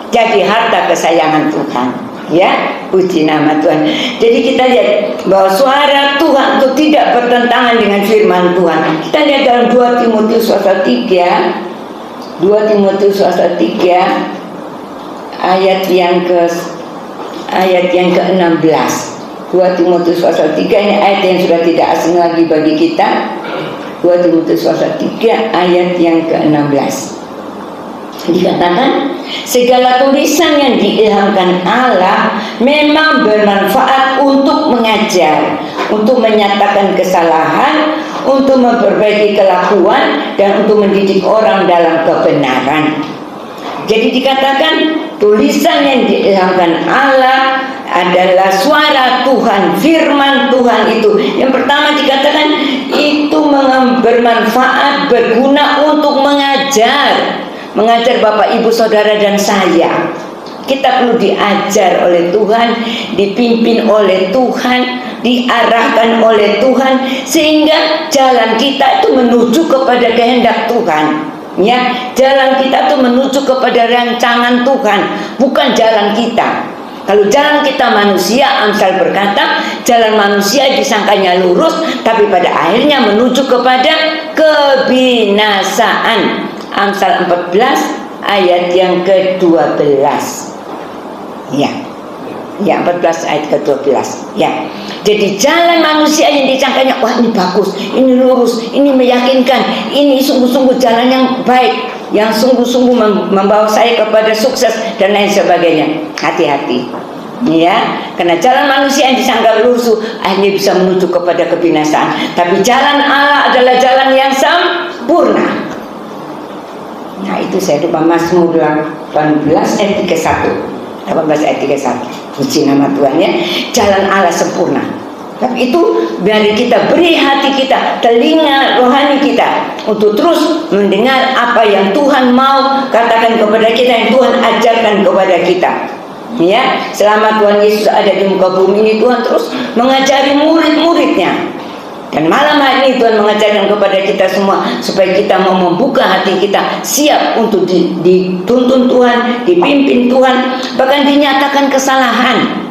jadi harta kesayangan Tuhan, ya. Puji nama Tuhan. Jadi kita lihat bahwa suara Tuhan itu tidak bertentangan dengan firman Tuhan. Kita lihat dalam 2 Timotius pasal 3, 2 Timotius pasal 3 ayat yang ke-16. 2 Timotius pasal 3 ini ayat yang sudah tidak asing lagi bagi kita. 2 Timotius pasal 3 ayat yang ke-16. Dikatakan, segala tulisan yang diilhamkan Allah memang bermanfaat untuk mengajar, untuk menyatakan kesalahan, untuk memperbaiki kelakuan, dan untuk mendidik orang dalam kebenaran. Jadi dikatakan tulisan yang diilhamkan Allah adalah suara Tuhan, firman Tuhan itu. Yang pertama dikatakan itu bermanfaat, berguna untuk mengajar Bapak Ibu Saudara dan saya. Kita perlu diajar oleh Tuhan, dipimpin oleh Tuhan, diarahkan oleh Tuhan, sehingga jalan kita itu menuju kepada kehendak Tuhan, ya. Jalan kita itu menuju kepada rancangan Tuhan, bukan jalan kita. Kalau jalan kita manusia, Amsal berkata, jalan manusia disangkanya lurus, tapi pada akhirnya menuju kepada kebinasaan. Amsal 14 ayat yang ke-12. Ya. Ya, 14 ayat ke-12. Ya. Jadi jalan manusia yang disangkanya, wah ini bagus, ini lurus, ini meyakinkan, ini sungguh-sungguh jalan yang baik, yang sungguh-sungguh membawa saya kepada sukses dan lain sebagainya. Hati-hati. Ya, karena jalan manusia yang disangka lurus akhirnya bisa menuju kepada kebinasaan. Tapi jalan Allah adalah jalan yang sempurna. Nah, itu saya lupa, Mazmur 18 ayat 31. 18 ayat 31. Puji nama Tuhan, ya. Jalan Allah sempurna. Tapi itu biar kita beri hati kita, telinga rohani kita untuk terus mendengar apa yang Tuhan mau katakan kepada kita, yang Tuhan ajarkan kepada kita. Ya, selama Tuhan Yesus ada di muka bumi ini, Tuhan terus mengajari murid-muridnya. Dan malam hari ini Tuhan mengajarkan kepada kita semua supaya kita mau membuka hati kita, siap untuk dituntun Tuhan, dipimpin Tuhan, bahkan dinyatakan kesalahan.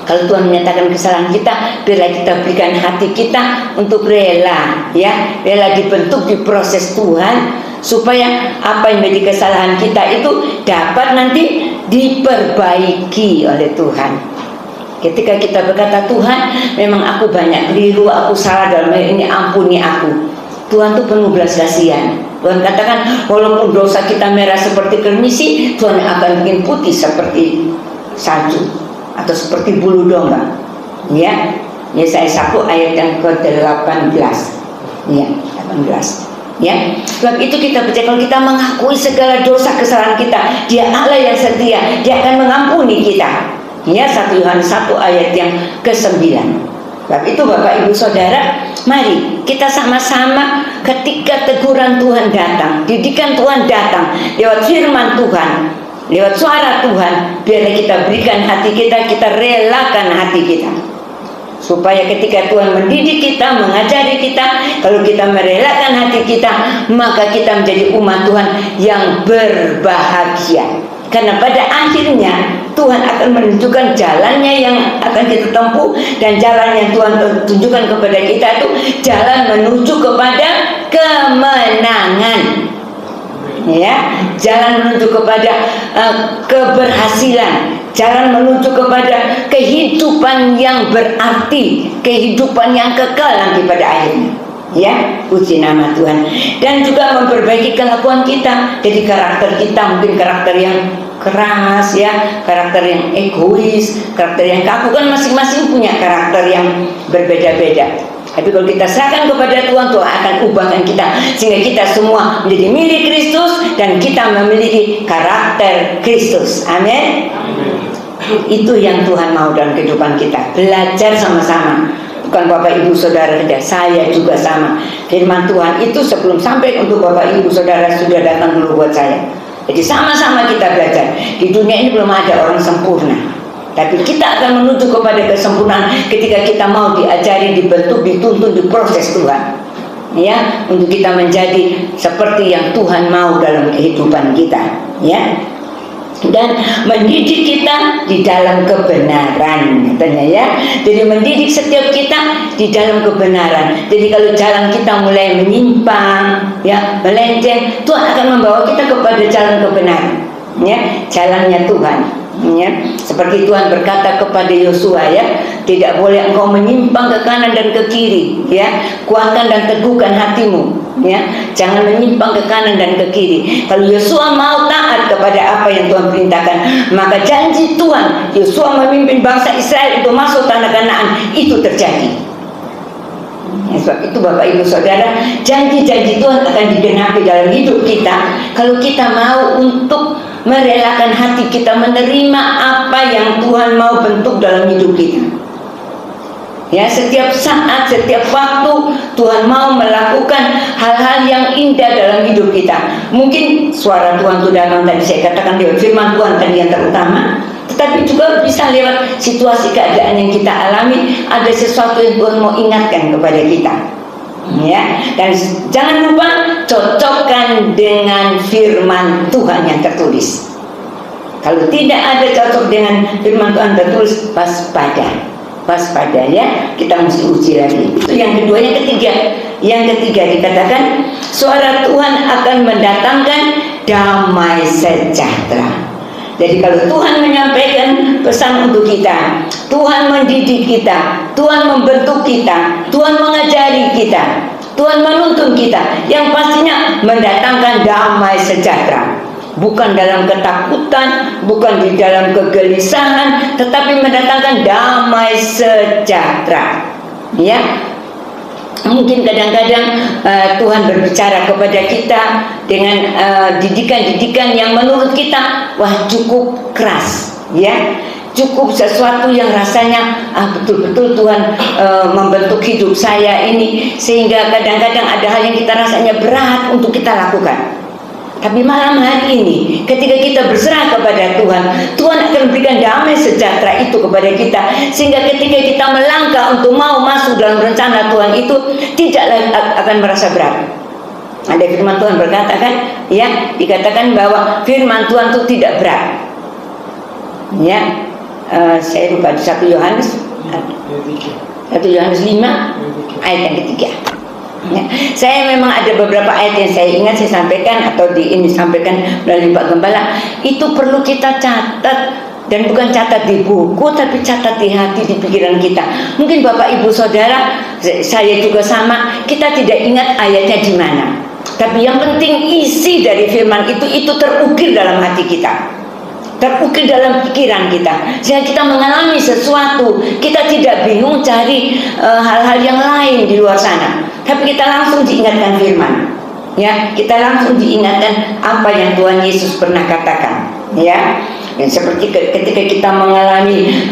Kalau Tuhan menyatakan kesalahan kita, biarlah kita berikan hati kita untuk rela, ya, rela dibentuk, diproses Tuhan, supaya apa yang menjadi kesalahan kita itu dapat nanti diperbaiki oleh Tuhan. Ketika kita berkata, Tuhan, memang aku banyak keliru, aku salah dalam hal ini, ampuni aku. Tuhan itu penuh belas kasihan. Tuhan katakan, walaupun dosa kita merah seperti kermisi, Tuhan akan bikin putih seperti salju atau seperti bulu domba. Ya, Yesaya 1 ayat yang ke-18. Ya, 18. Ya, sebab itu kita percaya kalau kita mengakui segala dosa kesalahan kita, Dia Allah yang setia, Dia akan mengampuni kita. Ya, 1 Yohanes 1 ayat yang ke-9. Sebab itu Bapak Ibu Saudara, mari kita sama-sama ketika teguran Tuhan datang, didikan Tuhan datang lewat firman Tuhan, lewat suara Tuhan, biarlah kita berikan hati kita, kita relakan hati kita, supaya ketika Tuhan mendidik kita, mengajari kita, kalau kita merelakan hati kita, maka kita menjadi umat Tuhan yang berbahagia. Karena pada akhirnya Tuhan akan menunjukkan jalannya yang akan kita tempuh, dan jalan yang Tuhan tunjukkan kepada kita itu jalan menuju kepada kemenangan. Ya, jalan menuju kepada keberhasilan, jalan menuju kepada kehidupan yang berarti, kehidupan yang kekal nanti pada akhirnya. Ya, puji nama Tuhan. Dan juga memperbaiki kelakuan kita. Jadi karakter kita mungkin karakter yang keras, ya, karakter yang egois, karakter yang kaku, kan masing-masing punya karakter yang berbeda-beda. Tapi kalau kita serahkan kepada Tuhan, Tuhan akan ubahkan kita sehingga kita semua menjadi milik Kristus dan kita memiliki karakter Kristus. Amin. Itu yang Tuhan mau dalam kehidupan kita. Belajar sama-sama. Bukan Bapak Ibu Saudara saja, saya juga sama. Firman Tuhan itu sebelum sampai untuk Bapak Ibu Saudara sudah datang dulu buat saya. Jadi sama-sama kita belajar. Di dunia ini belum ada orang sempurna, tapi kita akan menuju kepada kesempurnaan ketika kita mau diajari, dibentuk, dituntun, diproses Tuhan. Ya, untuk kita menjadi seperti yang Tuhan mau dalam kehidupan kita. Ya. Dan mendidik kita di dalam kebenaran, katanya, ya. Jadi mendidik setiap kita di dalam kebenaran. Jadi kalau jalan kita mulai menyimpang, ya, melenceng, Tuhan akan membawa kita kepada jalan kebenaran, ya, jalannya Tuhan. Ya, seperti Tuhan berkata kepada Yosua, ya, tidak boleh engkau menyimpang ke kanan dan ke kiri, ya, kuatkan dan teguhkan hatimu, ya, jangan menyimpang ke kanan dan ke kiri. Kalau Yosua mau taat kepada apa yang Tuhan perintahkan, maka janji Tuhan Yosua memimpin bangsa Israel untuk masuk tanah Kanaan itu terjadi. Ya, sebab itu Bapak Ibu Saudara, janji-janji Tuhan akan digenapi dalam hidup kita kalau kita mau untuk merelakan hati kita menerima apa yang Tuhan mau bentuk dalam hidup kita. Ya, setiap saat, setiap waktu Tuhan mau melakukan hal-hal yang indah dalam hidup kita. Mungkin suara Tuhan itu datang tadi saya katakan lewat firman Tuhan tadi yang terutama, tetapi juga bisa lewat situasi keadaan yang kita alami, ada sesuatu yang Tuhan mau ingatkan kepada kita. Ya, dan jangan lupa cocokkan dengan firman Tuhan yang tertulis. Kalau tidak ada cocok dengan firman Tuhan tertulis, waspada, ya, kita mesti uji lagi. Itu yang kedua. Yang ketiga dikatakan suara Tuhan akan mendatangkan damai sejahtera. Jadi kalau Tuhan menyampaikan pesan untuk kita, Tuhan mendidik kita, Tuhan membentuk kita, Tuhan mengajari kita, Tuhan menuntun kita, yang pastinya mendatangkan damai sejahtera. Bukan dalam ketakutan, bukan di dalam kegelisahan, tetapi mendatangkan damai sejahtera. Ya, mungkin kadang-kadang Tuhan berbicara kepada kita dengan didikan-didikan yang menurut kita wah cukup keras, ya. cukup sesuatu yang rasanya betul-betul Tuhan membentuk hidup saya ini, sehingga kadang-kadang ada hal yang kita rasanya berat untuk kita lakukan. Tapi malam hari ini ketika kita berserah kepada Tuhan, Tuhan akan memberikan damai sejahtera itu kepada kita, sehingga ketika kita melangkah untuk mau masuk dalam rencana Tuhan itu tidak akan merasa berat. Ada firman Tuhan berkata kan, ya, dikatakan bahwa firman Tuhan itu tidak berat. Ya, saya lupa 1 Yohanes 5 ayat yang ketiga. Ya, saya memang ada beberapa ayat yang saya ingat, saya sampaikan atau disampaikan melalui Pak Gembala. Itu perlu kita catat, dan bukan catat di buku, tapi catat di hati, di pikiran kita. Mungkin Bapak Ibu Saudara, saya juga sama, kita tidak ingat ayatnya di mana. Tapi yang penting isi dari firman itu terukir dalam hati kita, terukir dalam pikiran kita, sehingga kita mengalami sesuatu. Kita tidak bingung cari hal-hal yang lain di luar sana, tapi kita langsung diingatkan firman. Ya, kita langsung diingatkan apa yang Tuhan Yesus pernah katakan. Ya, dan seperti ketika kita mengalami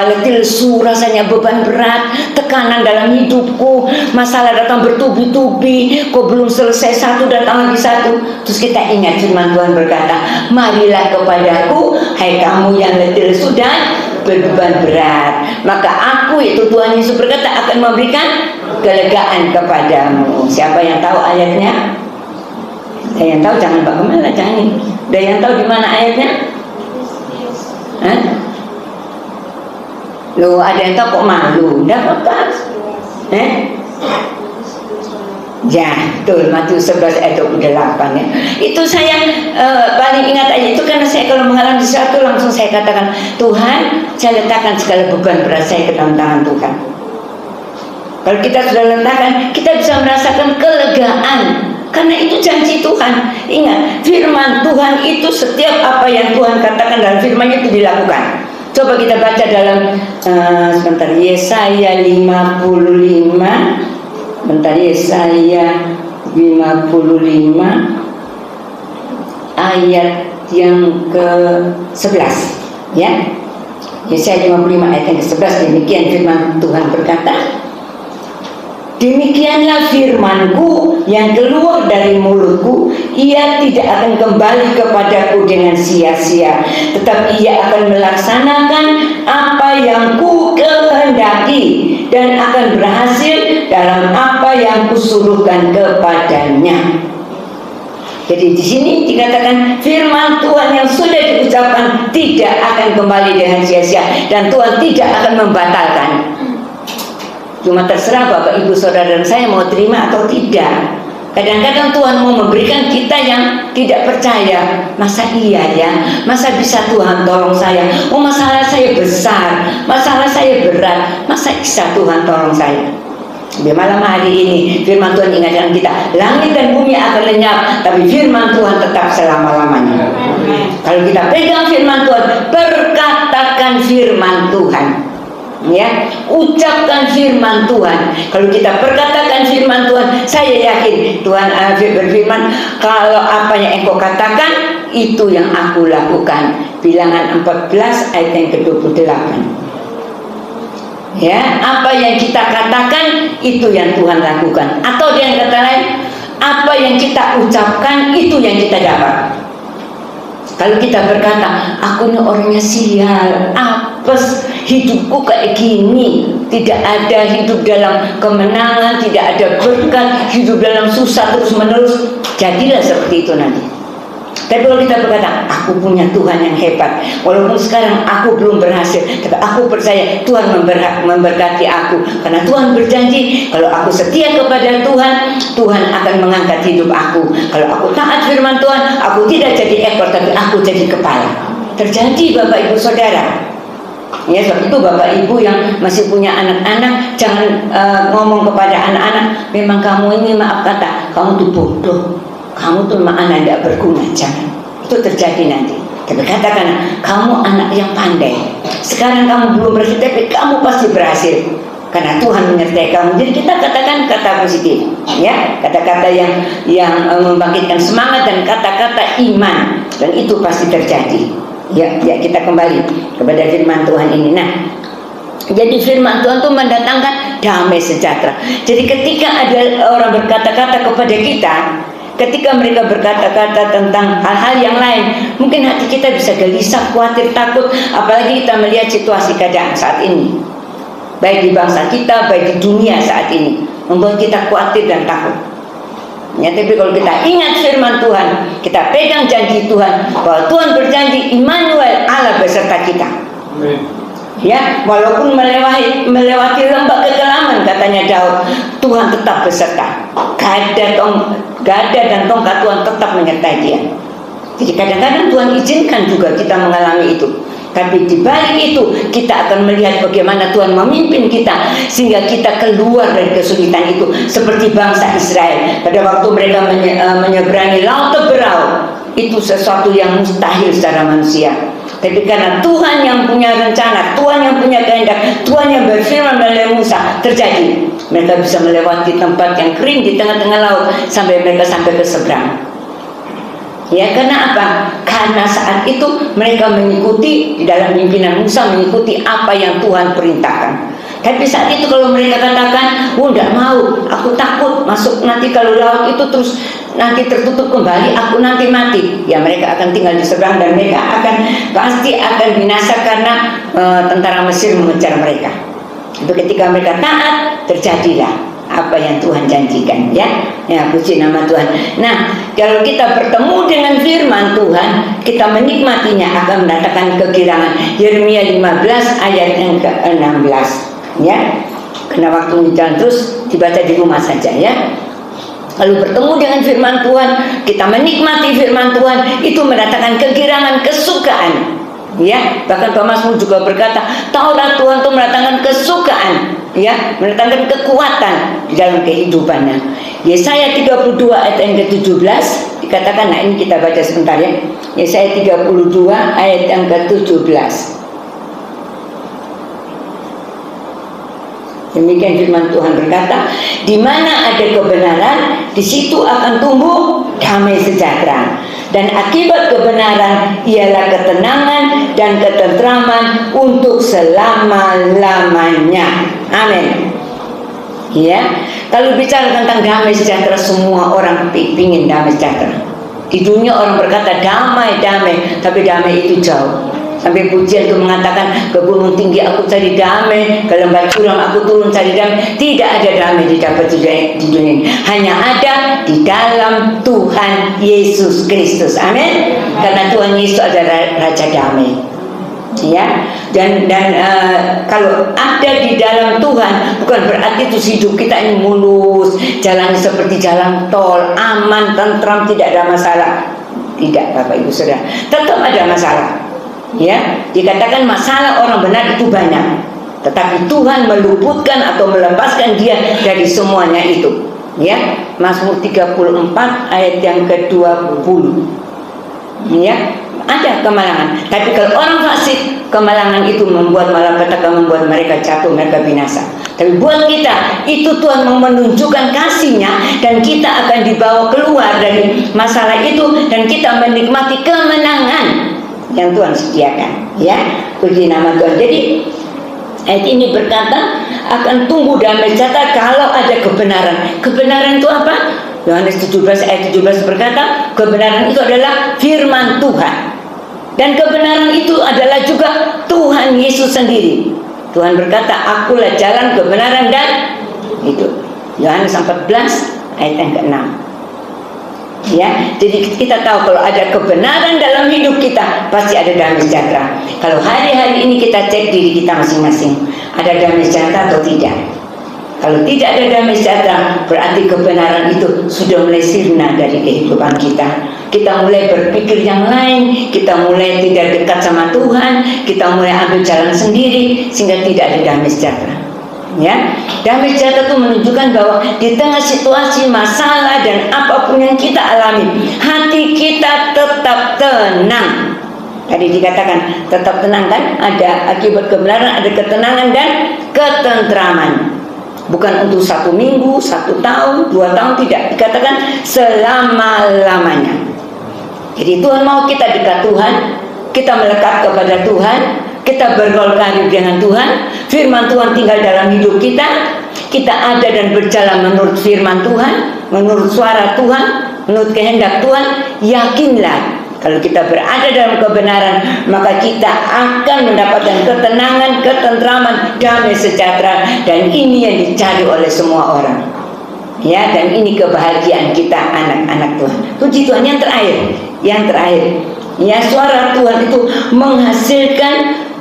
letih lesu, rasanya beban berat, tekanan dalam hidupku, masalah datang bertubi-tubi, kok belum selesai satu datang lagi satu, terus kita ingat firman Tuhan berkata, marilah kepadaku hai kamu yang letih lesu dan berbeban berat, maka aku, itu Tuhan Yesus berkata, akan memberikan kelegaan kepadamu. Siapa yang tahu ayatnya? Ada yang tahu? Jangan Pak Gembala, jangan. Ada yang tahu di mana ayatnya? Hah? Loh, ada yang tahu kok malu? Enggak apa-apa. Ya, betul, Matius 11 ayat 28 ya. Itu saya paling ingat aja itu, karena saya kalau mengalami sesuatu langsung saya katakan, Tuhan, saya letakkan segala beban berat saya ke dalam tangan Tuhan. Kalau kita sudah letakkan, kita bisa merasakan kelegaan, karena itu janji Tuhan. Ingat, firman Tuhan itu setiap apa yang Tuhan katakan dalam firman-Nya itu dilakukan. Coba kita baca dalam sebentar, Yesaya 55. Bentar, Yesaya 55 ayat yang ke-11 ya. Yesaya 55 ayat yang ke-11, demikian firman Tuhan berkata, demikianlah firmanku yang keluar dari mulutku, ia tidak akan kembali kepadaku dengan sia-sia, tetapi ia akan melaksanakan apa yang ku kehendaki dan akan berhasil dalam apa yang kusuruhkan kepadanya. Jadi di sini dikatakan firman Tuhan yang sudah diucapkan tidak akan kembali dengan sia-sia, dan Tuhan tidak akan membatalkan. Cuma terserah Bapak Ibu Saudara dan saya mau terima atau tidak. Kadang-kadang Tuhan mau memberikan kita yang tidak percaya. Masa iya ya? Masa bisa Tuhan tolong saya? Oh, masalah saya besar, masalah saya berat, masa bisa Tuhan tolong saya? Di malam hari ini firman Tuhan ingatkan kita, langit dan bumi akan lenyap, tapi firman Tuhan tetap selama-lamanya. Kalau kita pegang firman Tuhan, berkatakan firman Tuhan, ya, ucapkan firman Tuhan. Kalau kita perkatakan firman Tuhan, saya yakin Tuhan berfirman, kalau apa yang engkau katakan, itu yang aku lakukan. Bilangan 14 ayat yang ke-28. Ya, apa yang kita katakan, itu yang Tuhan lakukan. Atau dengan kata lain, apa yang kita ucapkan, itu yang kita dapat. Kalau kita berkata, aku ini orangnya sial, apes, hidupku kayak gini, tidak ada hidup dalam kemenangan, tidak ada berkat, hidup dalam susah terus menerus, jadilah seperti itu nanti. Tapi kalau kita berkata, aku punya Tuhan yang hebat, walaupun sekarang aku belum berhasil, tapi aku percaya Tuhan memberkati aku, karena Tuhan berjanji, kalau aku setia kepada Tuhan, Tuhan akan mengangkat hidup aku. Kalau aku taat firman Tuhan, aku tidak jadi ekor, tapi aku jadi kepala. Terjadi Bapak Ibu Saudara. Ya, sebab itu Bapak Ibu yang masih punya anak-anak, jangan ngomong kepada anak-anak, memang kamu ini, maaf kata, kamu tuh bodoh, kamu tuh memang anak tidak berguna. Jangan, itu terjadi nanti. Tapi katakan, kamu anak yang pandai, sekarang kamu belum berhasil, tapi kamu pasti berhasil, karena Tuhan menyertai kamu. Jadi kita katakan kata positif, ya, kata-kata yang membangkitkan semangat, dan kata-kata iman, dan itu pasti terjadi. Ya, kita kembali kepada firman Tuhan ini. Nah, jadi firman Tuhan itu mendatangkan damai sejahtera. Jadi ketika ada orang berkata-kata kepada kita, ketika mereka berkata-kata tentang hal-hal yang lain, mungkin hati kita bisa gelisah, khawatir, takut. Apalagi kita melihat situasi keadaan saat ini, baik di bangsa kita, baik di dunia saat ini, membuat kita khawatir dan takut. Ya, tapi kalau kita ingat firman Tuhan, kita pegang janji Tuhan bahwa Tuhan berjanji Immanuel, Allah beserta kita. Amen. Ya, walaupun melewati lembah kekelaman, katanya Daud, Tuhan tetap beserta. Gada dan tongkat Tuhan tetap menyertai dia. Jadi kadang-kadang Tuhan izinkan juga kita mengalami itu. Tapi di balik itu kita akan melihat bagaimana Tuhan memimpin kita sehingga kita keluar dari kesulitan itu. Seperti bangsa Israel pada waktu mereka menyeberangi laut Teberau, itu sesuatu yang mustahil secara manusia. Tapi karena Tuhan yang punya rencana, Tuhan yang punya kehendak, Tuhan yang berfirman melalui Musa, terjadi. Mereka bisa melewati tempat yang kering di tengah-tengah laut sampai mereka sampai ke seberang. Ya, karena apa? Karena saat itu mereka mengikuti di dalam pimpinan Musa, mengikuti apa yang Tuhan perintahkan. Tapi saat itu kalau mereka katakan, enggak mau, aku takut masuk, nanti kalau laut itu terus nanti tertutup kembali, aku nanti mati. Ya, mereka akan tinggal di seberang dan mereka pasti akan binasa karena tentara Mesir mengejar mereka. Itu ketika mereka taat, terjadilah apa yang Tuhan janjikan, ya. Ya, puji nama Tuhan. Nah, kalau kita bertemu dengan firman Tuhan, kita menikmatinya akan mendatangkan kegirangan. Yeremia 15 ayat yang ke-16, ya. Karena waktu jalan terus dibaca di rumah saja, ya. Lalu bertemu dengan firman Tuhan, kita menikmati firman Tuhan, itu mendatangkan kegirangan, kesukaan. Ya, bahkan Pak Mazmur juga berkata, Taurat Tuhan itu mendatangkan kesukaan, ya, mendatangkan kekuatan di dalam kehidupannya. Yesaya 32 ayat yang ke-17 dikatakan, nah ini kita baca sebentar, ya. Yesaya 32 ayat yang ke-17. Demikian firman Tuhan berkata, di mana ada kebenaran, di situ akan tumbuh damai sejahtera. Dan akibat kebenaran ialah ketenangan dan ketentraman untuk selama-lamanya. Amin. Ya, kalau bicara tentang damai sejahtera, semua orang ingin damai sejahtera. Di dunia orang berkata damai, tapi damai itu jauh. Sampai pujian itu mengatakan, ke gunung tinggi aku cari damai, ke lembah curam aku turun cari damai. Tidak ada damai didapat di dunia ini. Hanya ada di dalam Tuhan Yesus Kristus. Amin. Karena Tuhan Yesus adalah Raja Damai. Ya, dan kalau ada di dalam Tuhan, bukan berarti itu hidup kita ini mulus, jalan seperti jalan tol, aman, tentram, tidak ada masalah. Tidak, Bapak Ibu Saudara, tetap ada masalah. Ya, dikatakan masalah orang benar itu banyak, tetapi Tuhan meluputkan atau melepaskan dia dari semuanya itu. Ya, Mazmur 34 ayat yang ke-20. Ya, ada kemalangan. Tapi kalau orang fasik, kemalangan itu membuat malapetaka, membuat mereka jatuh, mereka binasa. Tapi buat kita, itu Tuhan mau menunjukkan kasih-Nya dan kita akan dibawa keluar dari masalah itu dan kita menikmati kemenangan yang Tuhan sediakan, ya. Puji nama Tuhan. Jadi ayat ini berkata akan tumbuh damai sejahtera kalau ada kebenaran. Kebenaran itu apa? Yohanes 17 ayat 17 berkata, kebenaran itu adalah firman Tuhan. Dan kebenaran itu adalah juga Tuhan Yesus sendiri. Tuhan berkata, akulah jalan, kebenaran dan hidup. Yohanes 14 ayat yang ke-6. Ya, jadi kita tahu kalau ada kebenaran dalam hidup kita, pasti ada damai sejahtera. Kalau hari-hari ini kita cek diri kita masing-masing, ada damai sejahtera atau tidak? Kalau tidak ada damai sejahtera, berarti kebenaran itu sudah mulai sirna dari kehidupan kita. Kita mulai berpikir yang lain, kita mulai tidak dekat sama Tuhan, kita mulai ambil jalan sendiri, sehingga tidak ada damai sejahtera. Ya, damai sejahtera itu menunjukkan bahwa di tengah situasi masalah dan apapun yang kita alami, hati kita tetap tenang. Tadi dikatakan tetap tenang, kan? Ada akibat kebenaran, ada ketenangan dan ketentraman. Bukan untuk 1 minggu, 1 tahun, 2 tahun, tidak. Dikatakan selama-lamanya. Jadi Tuhan mau kita dekat Tuhan, kita melekat kepada Tuhan, kita bergaul karib dengan Tuhan, firman Tuhan tinggal dalam hidup kita, kita ada dan berjalan menurut firman Tuhan, menurut suara Tuhan, menurut kehendak Tuhan. Yakinlah, kalau kita berada dalam kebenaran, maka kita akan mendapatkan ketenangan, ketentraman, damai sejahtera, dan ini yang dicari oleh semua orang. Ya, dan ini kebahagiaan kita anak-anak Tuhan. Puji Tuhan. Yang terakhir, ya, suara Tuhan itu menghasilkan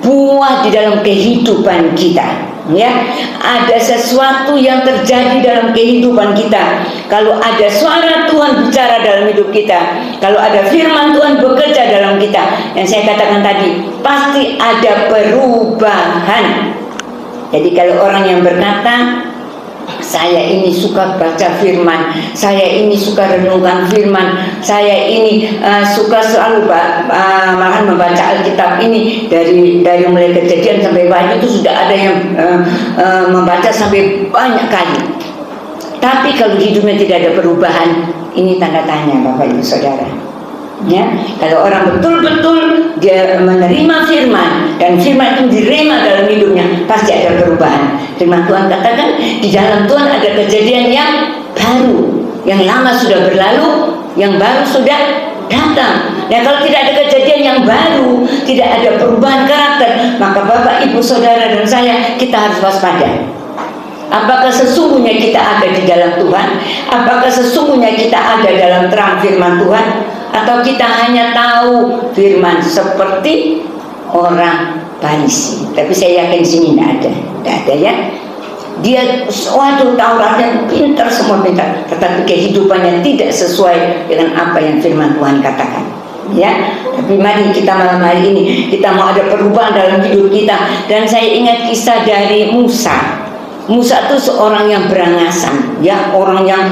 buah di dalam kehidupan kita. Ya, ada sesuatu yang terjadi dalam kehidupan kita. Kalau ada suara Tuhan bicara dalam hidup kita, kalau ada firman Tuhan bekerja dalam kita, yang saya katakan tadi, pasti ada perubahan. Jadi kalau orang yang berkata, saya ini suka baca firman, saya ini suka renungkan firman, saya ini suka selalu malahan membaca Alkitab ini dari mulai Kejadian sampai Wahyu itu sudah ada yang membaca sampai banyak kali. Tapi kalau hidupnya tidak ada perubahan, ini tanda tanya Bapak Ibu Saudara. Ya, kalau orang betul-betul dia menerima firman dan firman itu direma dalam hidupnya, pasti ada perubahan. Firman Tuhan katakan di dalam Tuhan ada kejadian yang baru, yang lama sudah berlalu, yang baru sudah datang. Nah, kalau tidak ada kejadian yang baru, tidak ada perubahan karakter, maka Bapak Ibu Saudara dan saya, kita harus waspada. Apakah sesungguhnya kita ada di dalam Tuhan? Apakah sesungguhnya kita ada dalam terang firman Tuhan? Atau kita hanya tahu firman seperti orang Farisi? Tapi saya yakin di sini tidak ada ya. Dia waduh Tauratnya pintar, semua pintar, tetapi kehidupannya tidak sesuai dengan apa yang firman Tuhan katakan. Ya, tapi mari kita malam hari ini kita mau ada perubahan dalam hidup kita. Dan saya ingat kisah dari Musa. Musa itu seorang yang berangasan, ya, orang yang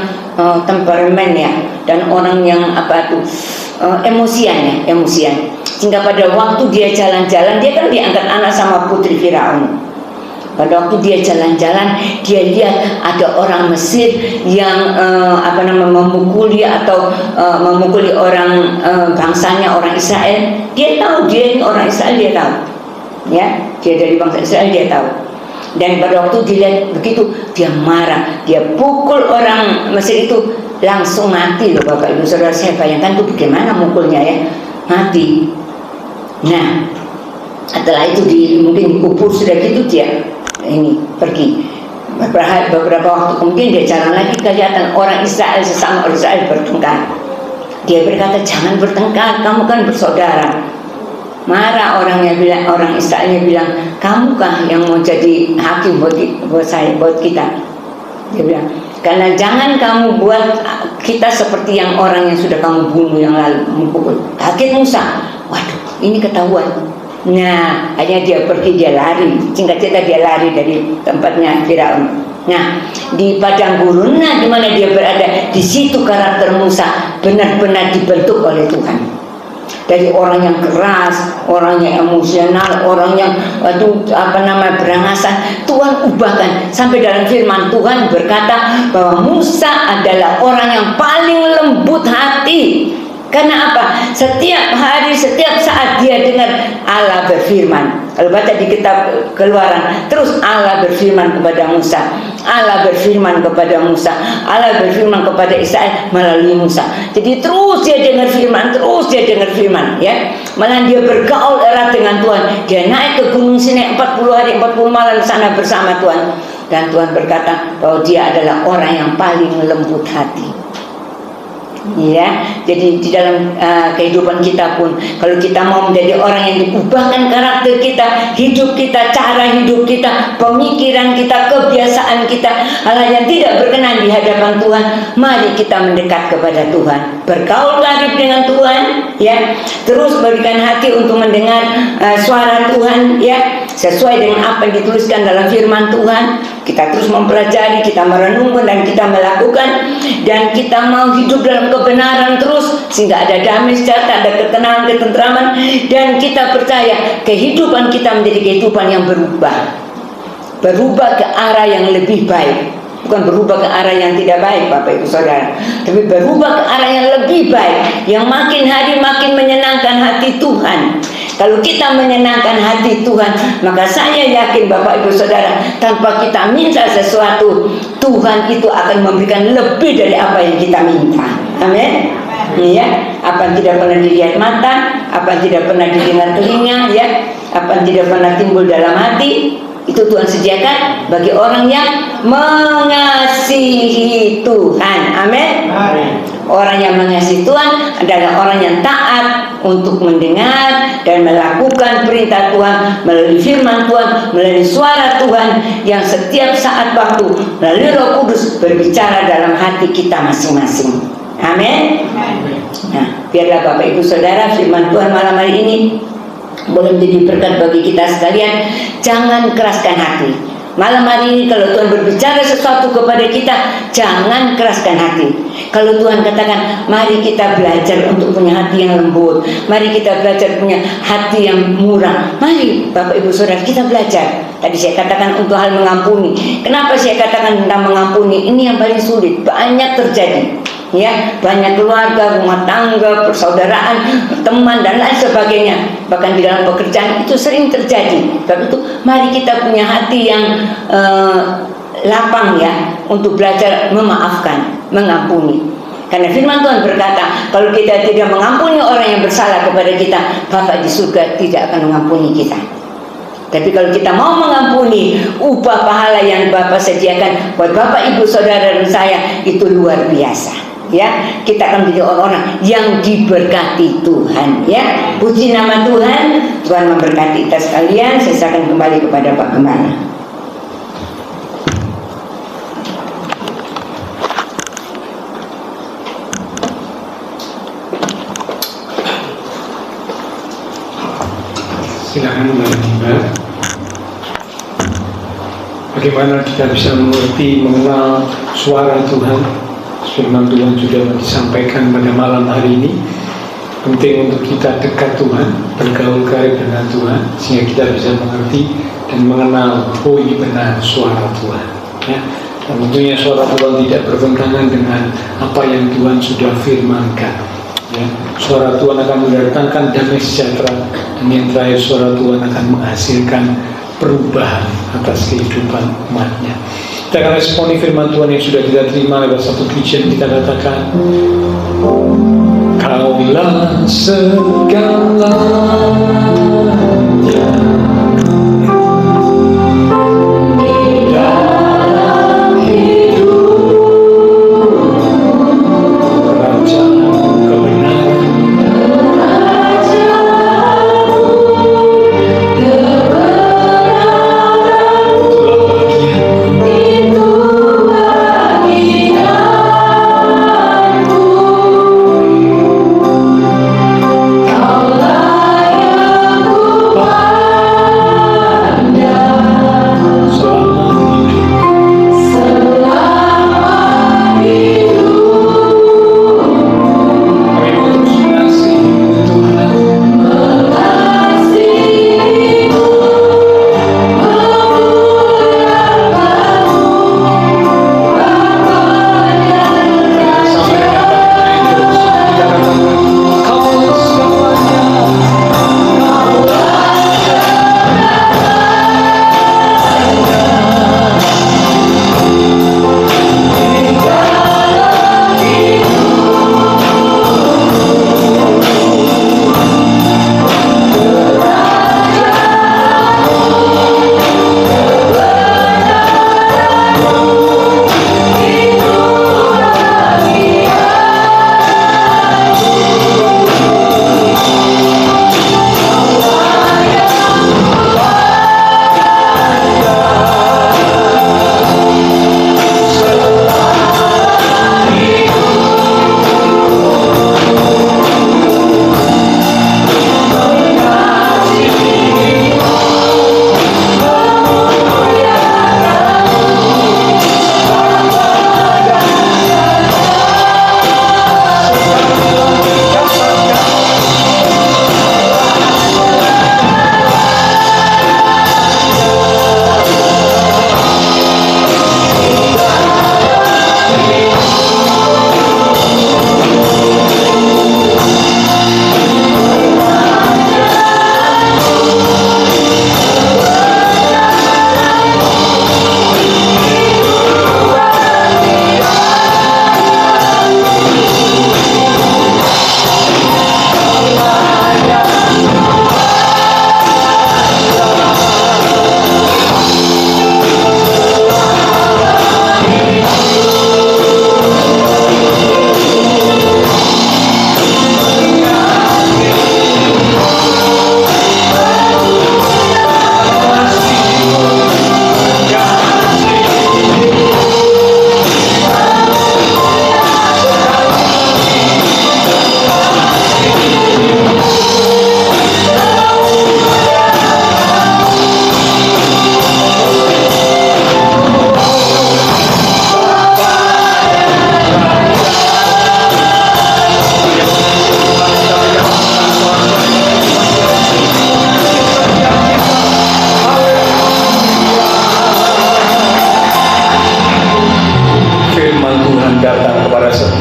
temperamen ya, dan orang yang emosian. Sehingga pada waktu dia jalan-jalan, dia kan diangkat anak sama putri Firaun. Pada waktu dia jalan-jalan, dia lihat ada orang Mesir yang memukuli atau memukuli orang bangsanya, orang Israel. Dia tahu dia ini orang Israel, dia tahu. Ya, dia dari bangsa Israel, dia tahu. Dan pada waktu dilihat begitu, dia marah, dia pukul orang Mesir itu, langsung mati loh Bapak Ibu Saudara. Saya bayangkan tuh bagaimana mukulnya ya, mati. Nah, setelah itu mungkin dikubur sudah gitu, dia ini pergi. Beberapa waktu kemudian dia jalan lagi, kelihatan orang Israel, sesama orang Israel bertengkar. Dia berkata, jangan bertengkar, kamu kan bersaudara. Marah orang Israelnya bilang, kamukah yang mau jadi hakim buat kita? Dia bilang, karena jangan kamu buat kita seperti yang orang yang sudah kamu bunuh yang lalu, memukul. Kaget Musa, waduh, ini ketahuan. Nah, akhirnya dia pergi, dia lari. Singkat cerita dia lari dari tempatnya Firaun. Nah, di padang gurun, di mana dia berada, di situ karakter Musa benar-benar dibentuk oleh Tuhan. Dari orang yang keras, orang yang emosional, orang yang berangasan, Tuhan ubahkan sampai dalam firman Tuhan berkata bahwa Musa adalah orang yang paling lembut hati. Karena apa? Setiap hari, setiap saat dia dengar Allah berfirman. Kalau baca di kitab Keluaran, terus Allah berfirman kepada Musa, Allah berfirman kepada Musa, Allah berfirman kepada Israel melalui Musa. Jadi terus dia dengar firman, ya. Malah dia bergaul erat dengan Tuhan. Dia naik ke Gunung Sinai 40 hari 40 malam di sana bersama Tuhan. Dan Tuhan berkata bahwa dia adalah orang yang paling lembut hati. Ya, jadi di dalam kehidupan kita pun, kalau kita mau menjadi orang yang diubahkan karakter kita, hidup kita, cara hidup kita, pemikiran kita, kebiasaan kita, hal yang tidak berkenan di hadapan Tuhan, mari kita mendekat kepada Tuhan, bergaul karib dengan Tuhan, ya, terus berikan hati untuk mendengar suara Tuhan, ya, sesuai dengan apa yang dituliskan dalam firman Tuhan. Kita terus mempelajari, kita merenungkan dan kita melakukan, dan kita mau hidup dalam kebenaran terus, sehingga ada damai sejahtera, ada ketenangan, ketentraman, dan kita percaya kehidupan kita menjadi kehidupan yang berubah ke arah yang lebih baik. Bukan berubah ke arah yang tidak baik Bapak Ibu Saudara, tapi berubah ke arah yang lebih baik, yang makin hari makin menyenangkan hati Tuhan. Kalau kita menyenangkan hati Tuhan, maka saya yakin Bapak Ibu Saudara, tanpa kita minta sesuatu, Tuhan itu akan memberikan lebih dari apa yang kita minta. Amin. Ya, apa yang tidak pernah dilihat mata, apa yang tidak pernah didengar telinga, ya, apa yang tidak pernah timbul dalam hati, itu Tuhan sediakan bagi orang yang mengasihi Tuhan. Amin. Orang yang mengasihi Tuhan adalah orang yang taat untuk mendengar dan melakukan perintah Tuhan melalui firman Tuhan, melalui suara Tuhan yang setiap saat waktu melalui Roh Kudus berbicara dalam hati kita masing-masing. Amin. Nah, biarlah Bapak Ibu Saudara, firman Tuhan malam hari ini boleh menjadi berkat bagi kita sekalian. Jangan keraskan hati. Malam hari ini kalau Tuhan berbicara sesuatu kepada kita, jangan keraskan hati. Kalau Tuhan katakan, mari kita belajar untuk punya hati yang lembut, mari kita belajar punya hati yang murah. Mari Bapak Ibu Saudara, kita belajar. Tadi saya katakan untuk hal mengampuni. Kenapa saya katakan tentang mengampuni? Ini yang paling sulit, banyak terjadi. Ya, banyak keluarga, rumah tangga, persaudaraan, teman dan lain sebagainya, bahkan di dalam pekerjaan itu sering terjadi. Sebab itu mari kita punya hati yang lapang ya, untuk belajar memaafkan, mengampuni. Karena firman Tuhan berkata, kalau kita tidak mengampuni orang yang bersalah kepada kita, Bapa di surga tidak akan mengampuni kita. Tapi kalau kita mau mengampuni, upah pahala yang Bapa sediakan buat Bapak, Ibu, Saudara dan saya itu luar biasa. Ya, kita akan menjadi orang-orang yang diberkati Tuhan. Ya, puji nama Tuhan. Tuhan memberkati kita sekalian. Saya akan kembali kepada Pak Gembala. Silakan Mbak. Bagaimana kita bisa mengenal suara Tuhan? Firman Tuhan sudah disampaikan pada malam hari ini. Penting untuk kita dekat Tuhan, bergaul karib dengan Tuhan, sehingga kita bisa mengerti dan mengenal, oh ini benar suara Tuhan. Ya. Dan tentunya suara Tuhan tidak bertentangan dengan apa yang Tuhan sudah firmankan. Ya. Suara Tuhan akan mendatangkan damai sejahtera, dan yang terakhir suara Tuhan akan menghasilkan perubahan atas kehidupan umatnya. Kita akan responi firman Tuhan yang sudah kita terima lewat satu pujian. Kita katakan, Kaulah segalanya di dalam hidup, kerajaan kebenaran, Kaulah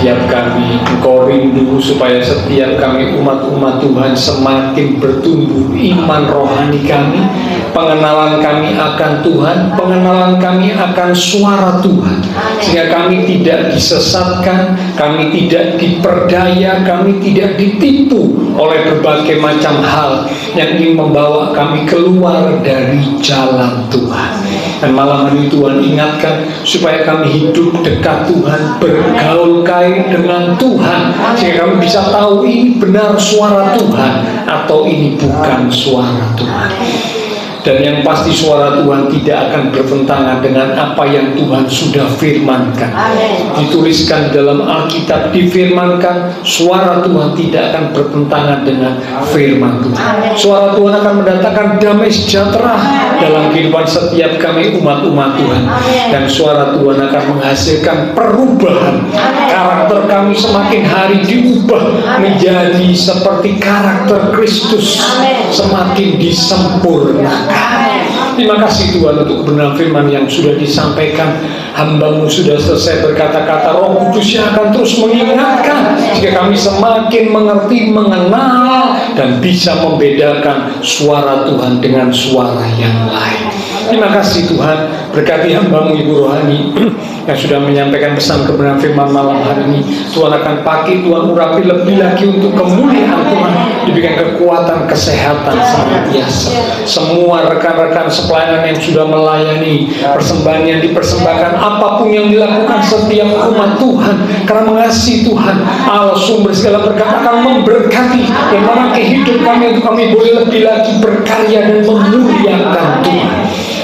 setiap kami. Engkau rindu supaya setiap kami umat-umat Tuhan semakin bertumbuh iman rohani kami, pengenalan kami akan Tuhan, pengenalan kami akan suara Tuhan, sehingga kami tidak disesatkan, kami tidak diperdaya, kami tidak ditipu oleh berbagai macam hal yang ingin membawa kami keluar dari jalan Tuhan. Dan malam ini Tuhan ingatkan supaya kami hidup dekat Tuhan, bergaul kait dengan Tuhan, sehingga kami bisa tahu ini benar suara Tuhan atau ini bukan suara Tuhan. Dan yang pasti suara Tuhan tidak akan bertentangan dengan apa yang Tuhan sudah firmankan. Dituliskan dalam Alkitab, difirmankan, suara Tuhan tidak akan bertentangan dengan firman Tuhan. Suara Tuhan akan mendatangkan damai sejahtera dalam kehidupan setiap kami umat-umat Tuhan. Dan suara Tuhan akan menghasilkan perubahan. Karakter kami semakin hari diubah menjadi seperti karakter Kristus, semakin disempurnakan. Terima kasih Tuhan untuk kebenaran firman yang sudah disampaikan. Hamba-Mu sudah selesai berkata-kata, Roh Kudus yang akan terus mengingatkan, sehingga kami semakin mengerti, mengenal, dan bisa membedakan suara Tuhan dengan suara yang lain. Terima kasih Tuhan, berkati hamba-Mu Ibu Rohani yang sudah menyampaikan pesan kebenaran firman malam hari ini. Tuhan akan pakai, Tuhan urapi lebih lagi untuk kemuliaan Tuhan, diberikan kekuatan, kesehatan senantiasa. Semua rekan-rekan sepelayanan yang sudah melayani, persembahan yang dipersembahkan, apapun yang dilakukan setiap umat Tuhan, karena mengasihi Tuhan, Allah sumber segala berkat akan memberkati dan memakai hidup kami untuk kami boleh lebih lagi berkarya dan memuliakan Tuhan.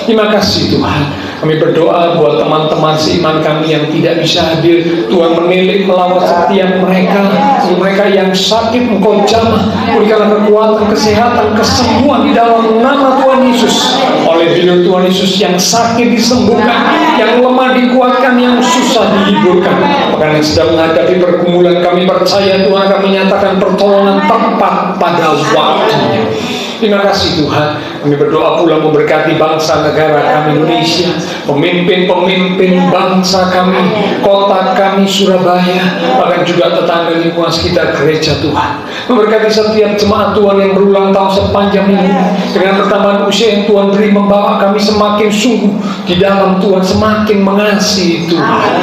Terima kasih Tuhan. Kami berdoa buat teman-teman seiman kami yang tidak bisa hadir. Tuhan menilik melawat setiap mereka. Mereka yang sakit Engkau jamah, berikanlah kekuatan, kesehatan, kesembuhan di dalam nama Tuhan Yesus. Oleh beliau Tuhan Yesus, yang sakit disembuhkan, yang lemah dikuatkan, yang susah dihiburkan. Bahkan yang sedang menghadapi pergumulan, kami percaya Tuhan akan menyatakan pertolongan tepat pada waktunya. Terima kasih Tuhan. Kami berdoa pula memberkati bangsa negara kami Indonesia, pemimpin-pemimpin bangsa kami, kota kami Surabaya, bahkan juga tetangga lingkungan sekitar gereja Tuhan. Memberkati setiap jemaat Tuhan yang berulang tahun sepanjang minggu, dengan pertambahan usia yang Tuhan beri, membawa kami semakin sungguh di dalam Tuhan, semakin mengasihi Tuhan.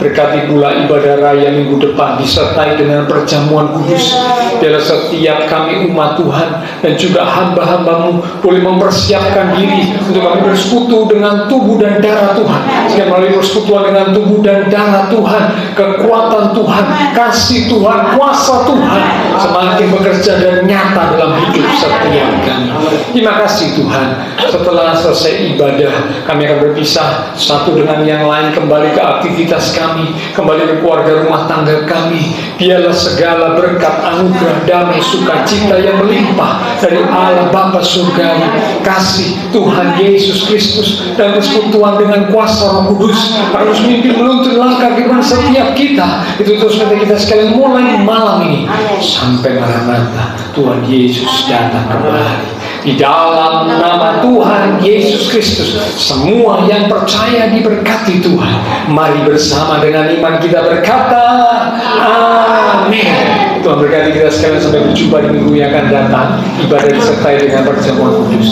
Berkati pula ibadah raya minggu depan disertai dengan perjamuan kudus. Biarlah setiap kami umat Tuhan dan juga hamba-hamba-Mu boleh mempersiapkan diri untuk kami bersekutu dengan tubuh dan darah Tuhan. Sehingga melalui persekutuan dengan tubuh dan darah Tuhan, kekuatan Tuhan, kasih Tuhan, kuasa Tuhan semakin bekerja dan nyata dalam hidup setiap kami. Terima kasih Tuhan. Setelah selesai ibadah, kami akan berpisah satu dengan yang lain, kembali ke aktivitas kami, kembali ke keluarga rumah tangga kami. Biarlah segala berkat, anugerah, damai, sukacita yang melimpah dari Allah Bapa Surgawi, kasih Tuhan Yesus Kristus, dan persekutuan dengan kuasa Roh Kudus harus mimpi menuntun langkah kehidupan setiap kita. Itu terus kita sekalian mulai malam ini sampai Maranatha Tuhan Yesus datang kembali. Di dalam nama Tuhan Yesus Kristus, semua yang percaya diberkati Tuhan. Mari bersama dengan iman kita berkata, amin. Tuhan berkati kita sekalian sampai berjumpa di minggu yang akan datang. Ibadah disertai dengan perjamuan kudus.